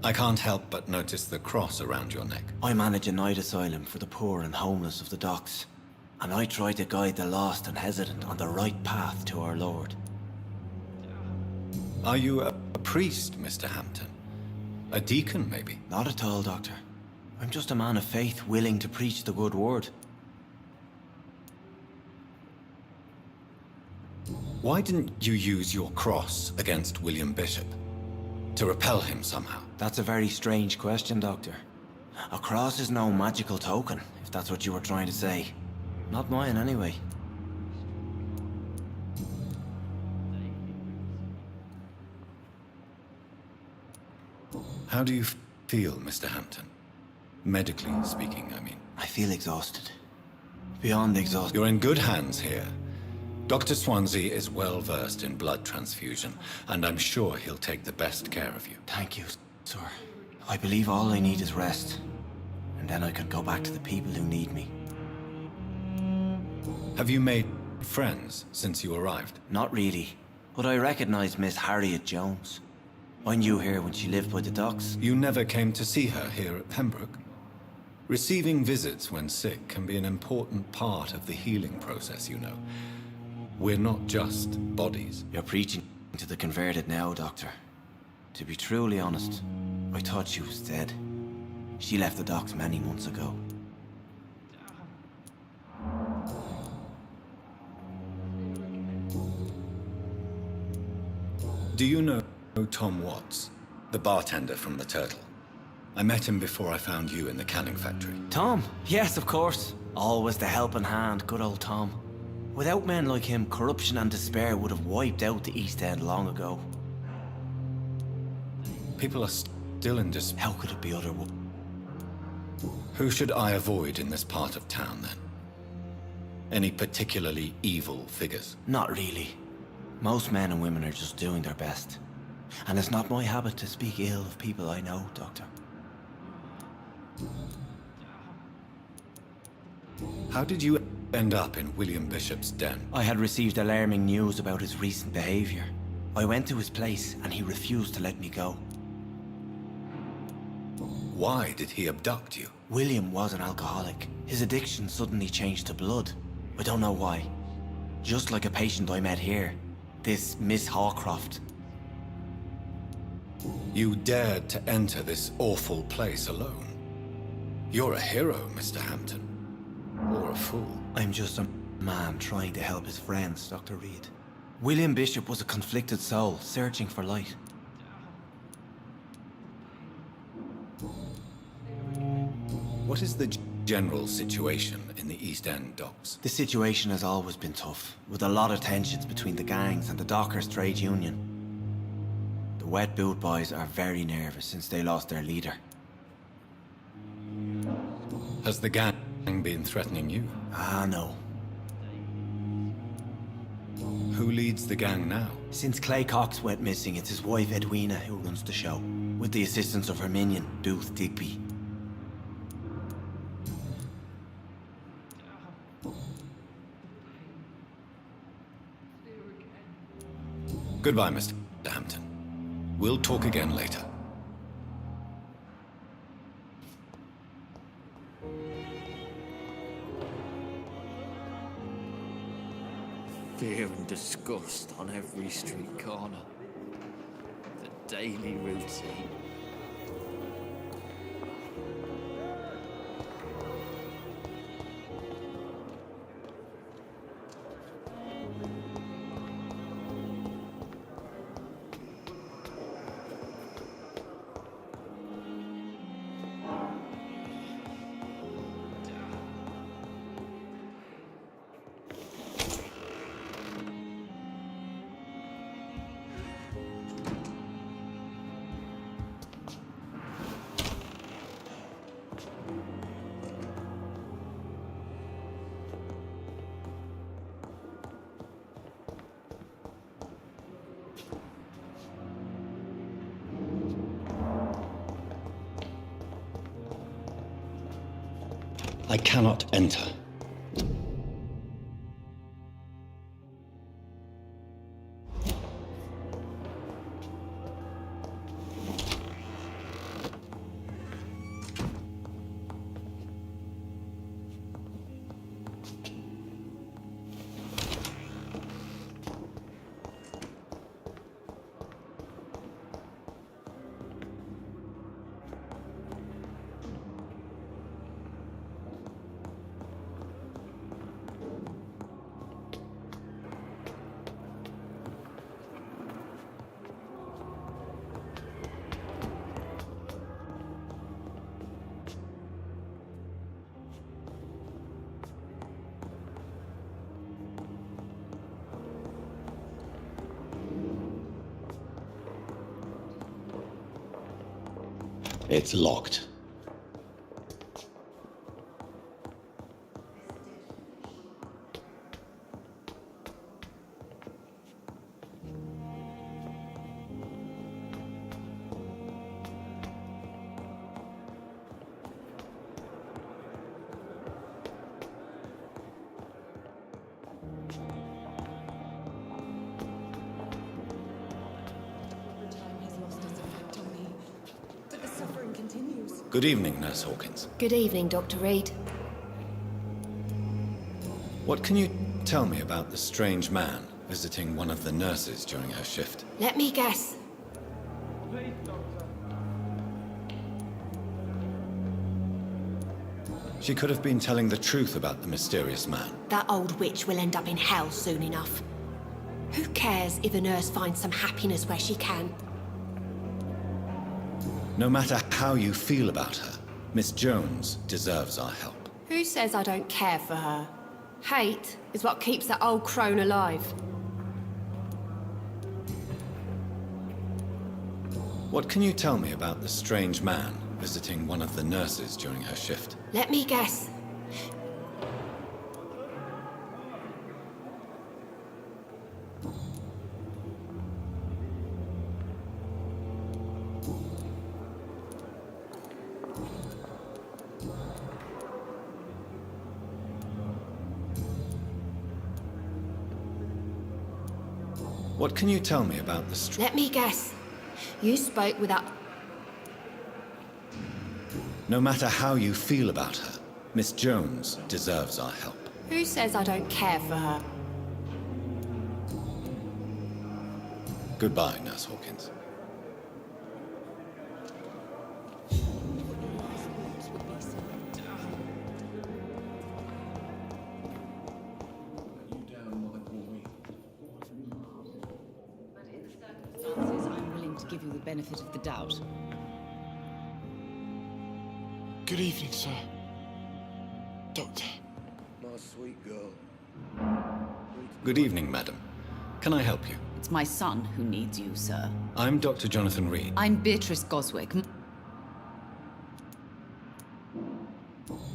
I can't help but notice the cross around your neck. I manage a night asylum for the poor and homeless of the docks. And I try to guide the lost and hesitant on the right path to our Lord. Are you a priest, Mr. Hampton? A deacon, maybe? Not at all, Doctor. I'm just a man of faith willing to preach the good word. Why didn't you use your cross against William Bishop? To repel him somehow? That's a very strange question, Doctor. A cross is no magical token, if that's what you were trying to say. Not mine, anyway. How do you feel, Mr. Hampton? Medically speaking, I mean. I feel exhausted. Beyond exhausted. You're in good hands here. Dr. Swansea is well versed in blood transfusion, and I'm sure he'll take the best care of you. Thank you, sir. I believe all I need is rest. And then I can go back to the people who need me. Have you made friends since you arrived? Not really. But I recognize Miss Harriet Jones. I knew her when she lived by the docks. You never came to see her here at Pembroke? Receiving visits when sick can be an important part of the healing process, you know. We're not just bodies. You're preaching to the converted now, Doctor. To be truly honest, I thought she was dead. She left the docks many months ago. Do you know Tom Watts, the bartender from the Turtle? I met him before I found you in the canning factory. Tom? Yes, of course. Always the helping hand, good old Tom. Without men like him, corruption and despair would have wiped out the East End long ago. People are still in despair. How could it be otherwise? Who should I avoid in this part of town, then? Any particularly evil figures? Not really. Most men and women are just doing their best. And it's not my habit to speak ill of people I know, Doctor. How did you end up in William Bishop's den? I had received alarming news about his recent behavior. I went to his place and he refused to let me go. Why did he abduct you? William was an alcoholic. His addiction suddenly changed to blood. I don't know why. Just like a patient I met here. This Miss Hawcroft. You dared to enter this awful place alone. You're a hero, Mr. Hampton. Or a fool. I'm just a man trying to help his friends, Dr. Reed. William Bishop was a conflicted soul, searching for light. What is the general situation in the East End docks? The situation has always been tough, with a lot of tensions between the gangs and the Dockers' trade union. The wet boot boys are very nervous since they lost their leader. Has the gang been threatening you? Ah, no. Who leads the gang now? Since Clay Cox went missing, it's his wife Edwina who runs the show, with the assistance of her minion, Booth Digby. Goodbye, Mr. Hampton. We'll talk again later. Fear and disgust on every street corner. The daily routine. I cannot enter. It's locked. Good evening, Nurse Hawkins. Good evening, Dr. Reed. What can you tell me about the strange man visiting one of the nurses during her shift? Let me guess. She could have been telling the truth about the mysterious man. That old witch will end up in hell soon enough. Who cares if a nurse finds some happiness where she can? No matter how you feel about her, Miss Jones deserves our help. Who says I don't care for her? Hate is what keeps that old crone alive. What can you tell me about the strange man visiting one of the nurses during her shift? Let me guess. What can you tell me about the Let me guess. You spoke without... No matter how you feel about her, Miss Jones deserves our help. Who says I don't care for her? Goodbye, Nurse Hawkins. Give you the benefit of the doubt. Good evening, sir. Doctor. My sweet girl. Good evening, madam. Can I help you? It's my son who needs you, sir. I'm Dr. Jonathan Reed. I'm Beatrice Goswick.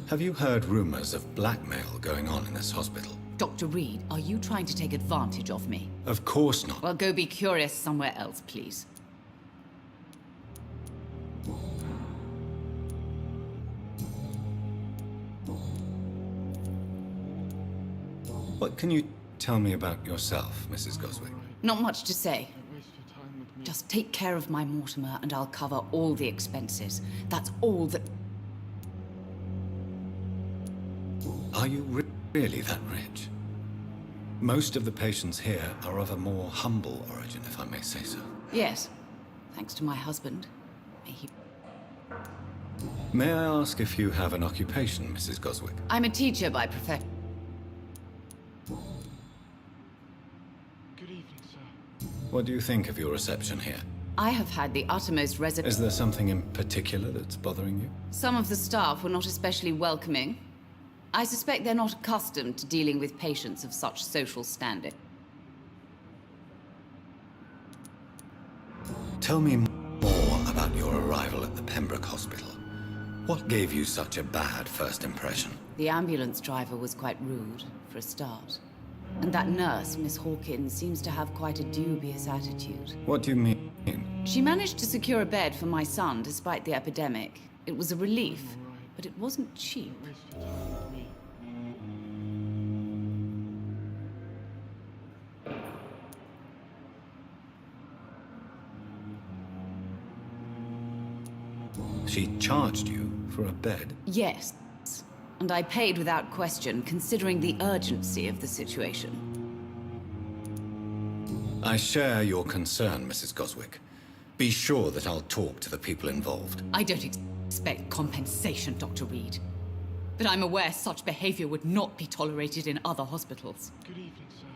Have you heard rumors of blackmail going on in this hospital? Dr. Reed, are you trying to take advantage of me? Of course not. Well, go be curious somewhere else, please. What can you tell me about yourself, Mrs. Goswick? Not much to say. Just take care of my Mortimer and I'll cover all the expenses. That's all that... Are you really that rich? Most of the patients here are of a more humble origin, if I may say so. Yes, thanks to my husband. May he... May I ask if you have an occupation, Mrs. Goswick? I'm a teacher by profession. What do you think of your reception here? I have had the uttermost Is there something in particular that's bothering you? Some of the staff were not especially welcoming. I suspect they're not accustomed to dealing with patients of such social standing. Tell me more about your arrival at the Pembroke Hospital. What gave you such a bad first impression? The ambulance driver was quite rude, for a start. And that nurse, Miss Hawkins, seems to have quite a dubious attitude. What do you mean? She managed to secure a bed for my son despite the epidemic. It was a relief, but it wasn't cheap. She charged you for a bed? Yes, and I paid without question, considering the urgency of the situation. I share your concern, Mrs. Goswick. Be sure that I'll talk to the people involved. I don't expect compensation, Dr. Reed. But I'm aware such behavior would not be tolerated in other hospitals. Good evening, sir.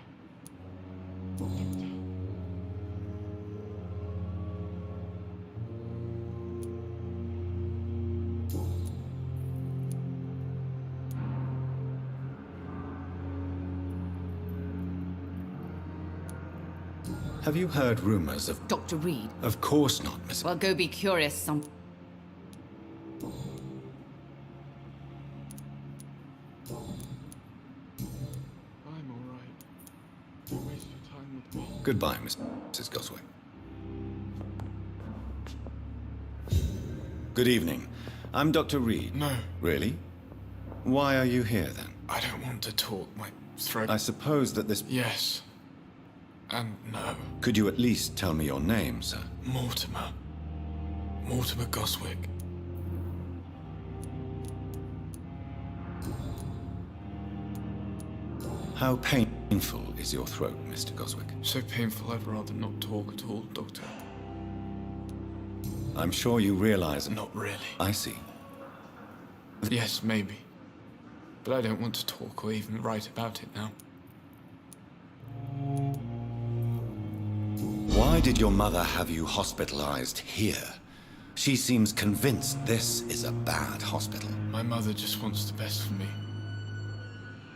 Have you heard rumors of... Dr. Reed? Of course not, Miss... Well, go be curious some... I'm all right. Don't waste your time with me. Goodbye, Mrs. Goswick. Good evening. I'm Dr. Reed. No. Really? Why are you here, then? I don't want to talk. My throat... I suppose that this... Yes. And no. Could you at least tell me your name, sir? Mortimer. Mortimer Goswick. How painful is your throat, Mr. Goswick? So painful I'd rather not talk at all, Doctor. I'm sure you realize... Not really. I see. Yes, maybe. But I don't want to talk or even write about it now. Why did your mother have you hospitalized here? She seems convinced this is a bad hospital. My mother just wants the best for me.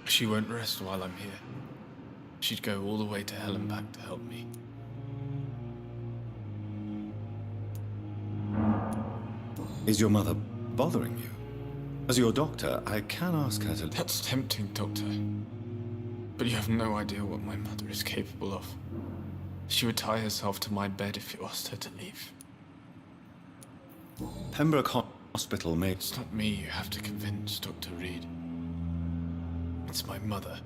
She won't rest while I'm here. She'd go all the way to hell and back to help me. Is your mother bothering you? As your doctor, I can ask her to... That's tempting, Doctor. But you have no idea what my mother is capable of. She would tie herself to my bed if you asked her to leave. Pembroke Hospital may... It's not me you have to convince, Dr. Reed. It's my mother.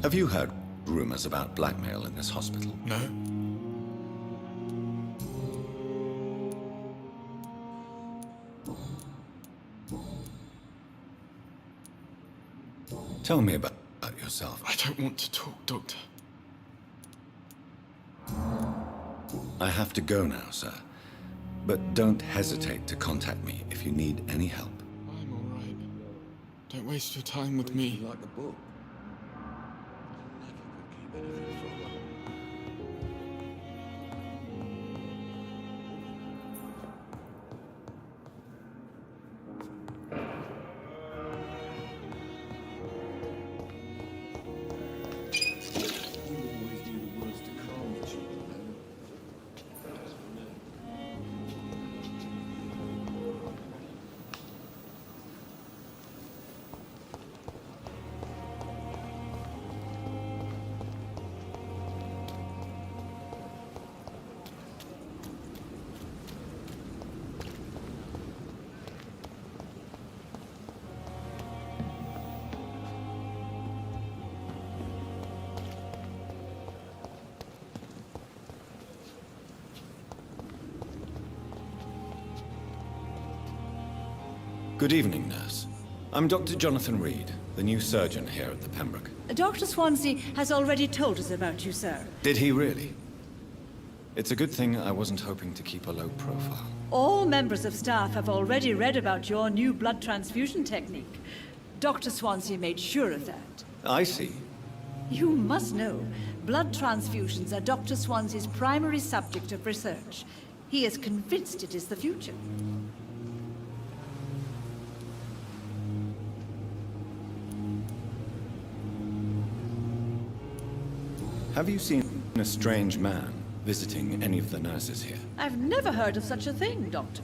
Have you heard rumors about blackmail in this hospital? No. Tell me about yourself. I don't want to talk, Doctor. I have to go now, sir. But don't hesitate to contact me if you need any help. I'm all right. Don't waste your time with me. Like the book. Never could keep anything from her. Good evening, nurse. I'm Dr. Jonathan Reed, the new surgeon here at the Pembroke. Dr. Swansea has already told us about you, sir. Did he really? It's a good thing I wasn't hoping to keep a low profile. All members of staff have already read about your new blood transfusion technique. Dr. Swansea made sure of that. I see. You must know, blood transfusions are Dr. Swansea's primary subject of research. He is convinced it is the future. Have you seen a strange man visiting any of the nurses here? I've never heard of such a thing, Doctor.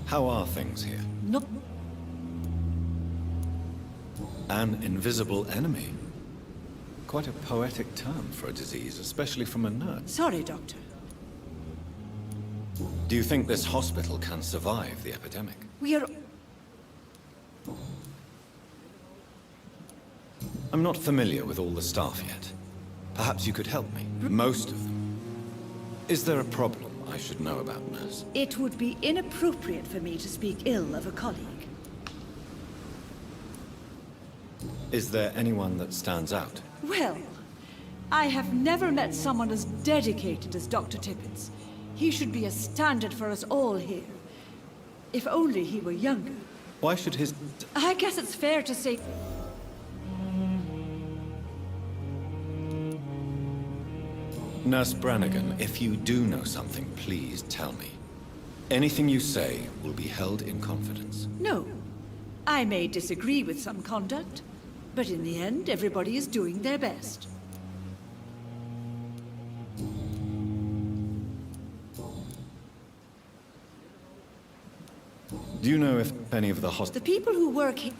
How are things here? No. An invisible enemy. Quite a poetic term for a disease, especially from a nurse. Sorry, Doctor. Do you think this hospital can survive the epidemic? We are... I'm not familiar with all the staff yet. Perhaps you could help me. Most of them. Is there a problem I should know about, nurse? It would be inappropriate for me to speak ill of a colleague. Is there anyone that stands out? Well, I have never met someone as dedicated as Dr. Tippett. He should be a standard for us all here. If only he were younger. Why should his... I guess it's fair to say... Nurse Brannigan, if you do know something, please tell me. Anything you say will be held in confidence. No. I may disagree with some conduct, but in the end, everybody is doing their best. Do you know if any of the The people who work here...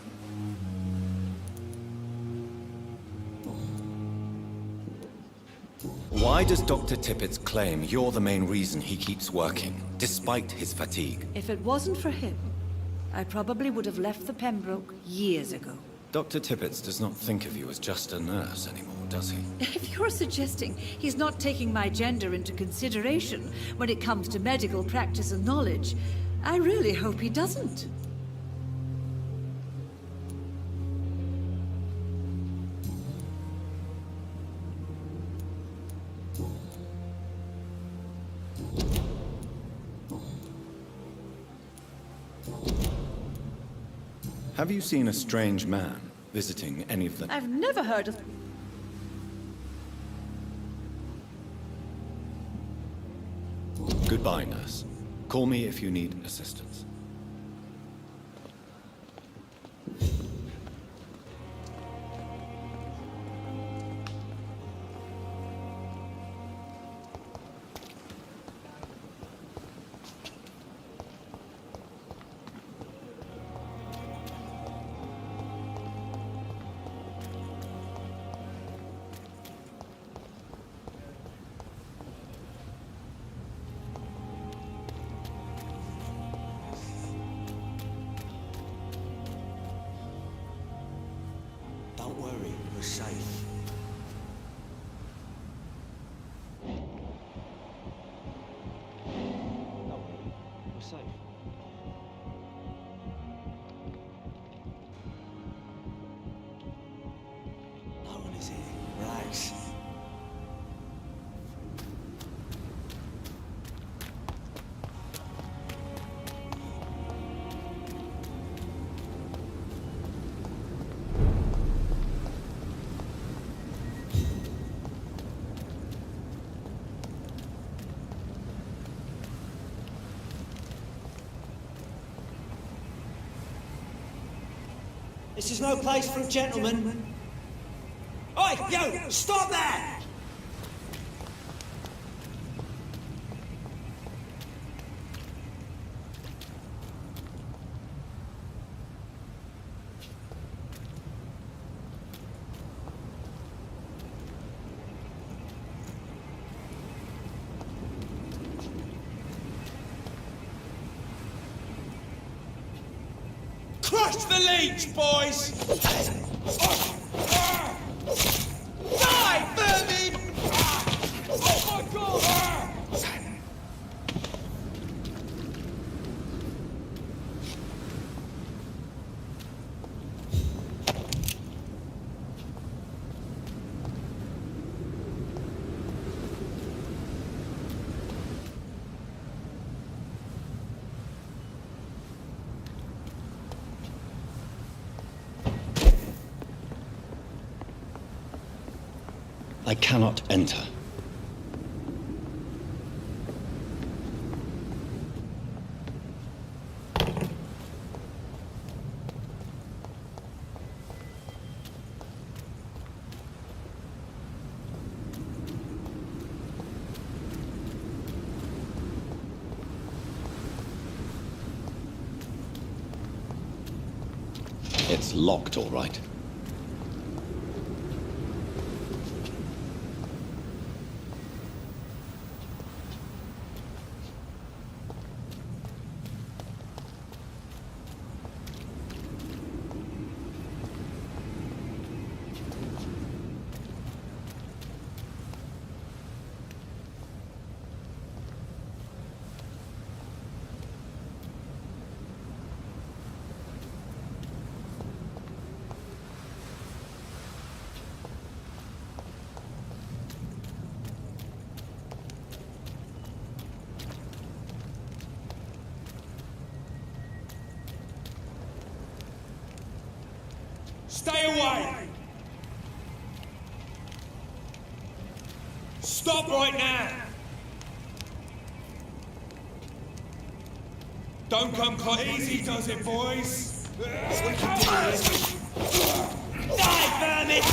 Why does Dr. Tippett claim you're the main reason he keeps working, despite his fatigue? If it wasn't for him, I probably would have left the Pembroke years ago. Dr. Tippett does not think of you as just a nurse anymore, does he? If you're suggesting he's not taking my gender into consideration when it comes to medical practice and knowledge, I really hope he doesn't. Have you seen a strange man visiting any of the... I've never heard of... Goodbye, nurse. Call me if you need assistance. Don't worry, we're safe. No, we're safe. No one is here. Relax. This is no place for a gentleman. Oi, yo, stop that! Crush the leech, boys! Die, vermin! Oh my god! I cannot enter. It's locked, all right. Stay away! Stop right now! Don't come close. Easy does it, boys. Die, vermin!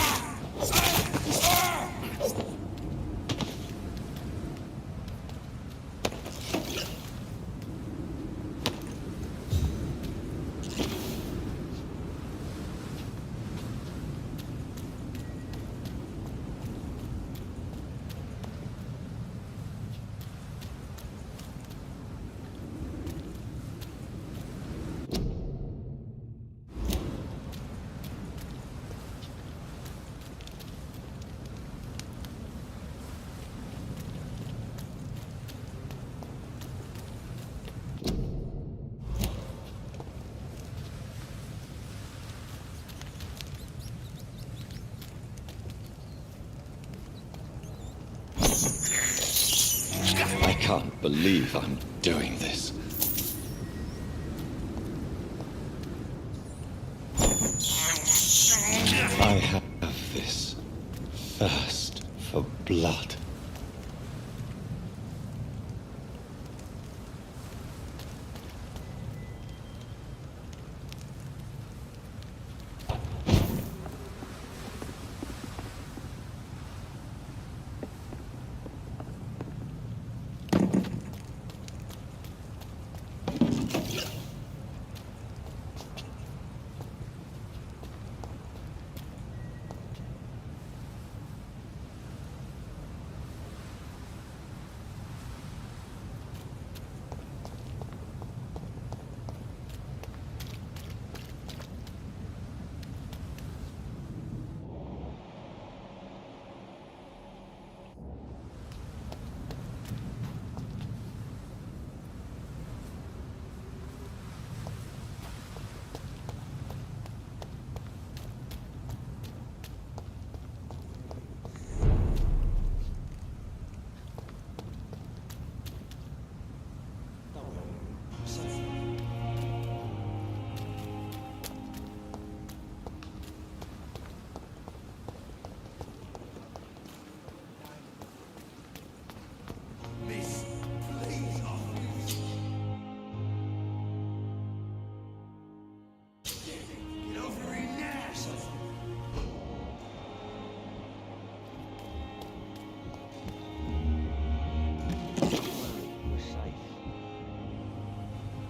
I can't believe I'm doing this. I have this thirst for blood.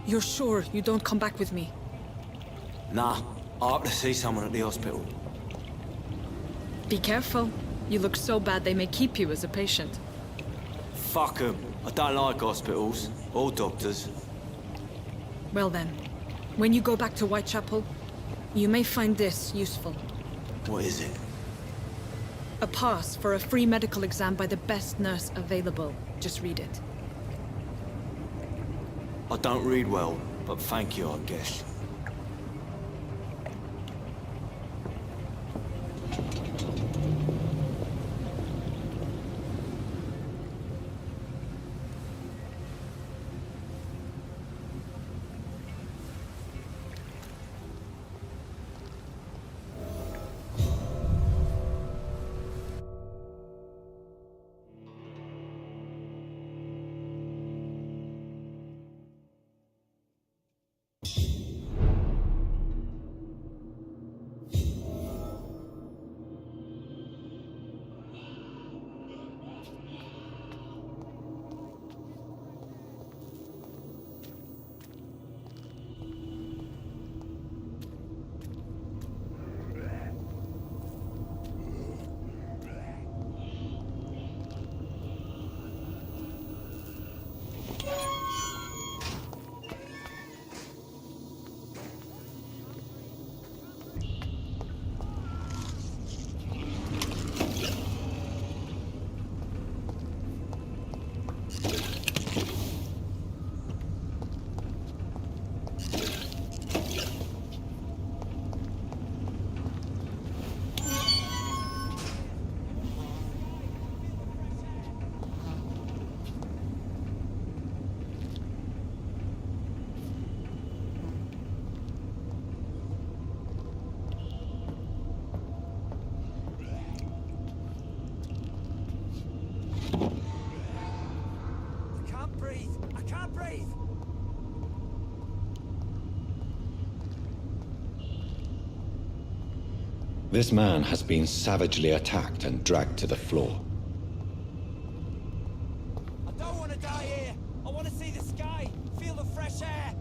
You're sure you don't come back with me? Nah, I have to see someone at the hospital. Be careful. You look so bad they may keep you as a patient. Fuck 'em. I don't like hospitals or doctors. Well then, when you go back to Whitechapel, you may find this useful. What is it? A pass for a free medical exam by the best nurse available. Just read it. I don't read well, but thank you, I guess. can't breathe! This man has been savagely attacked and dragged to the floor. I don't want to die here! I want to see the sky, feel the fresh air!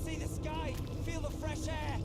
See the sky, feel the fresh air.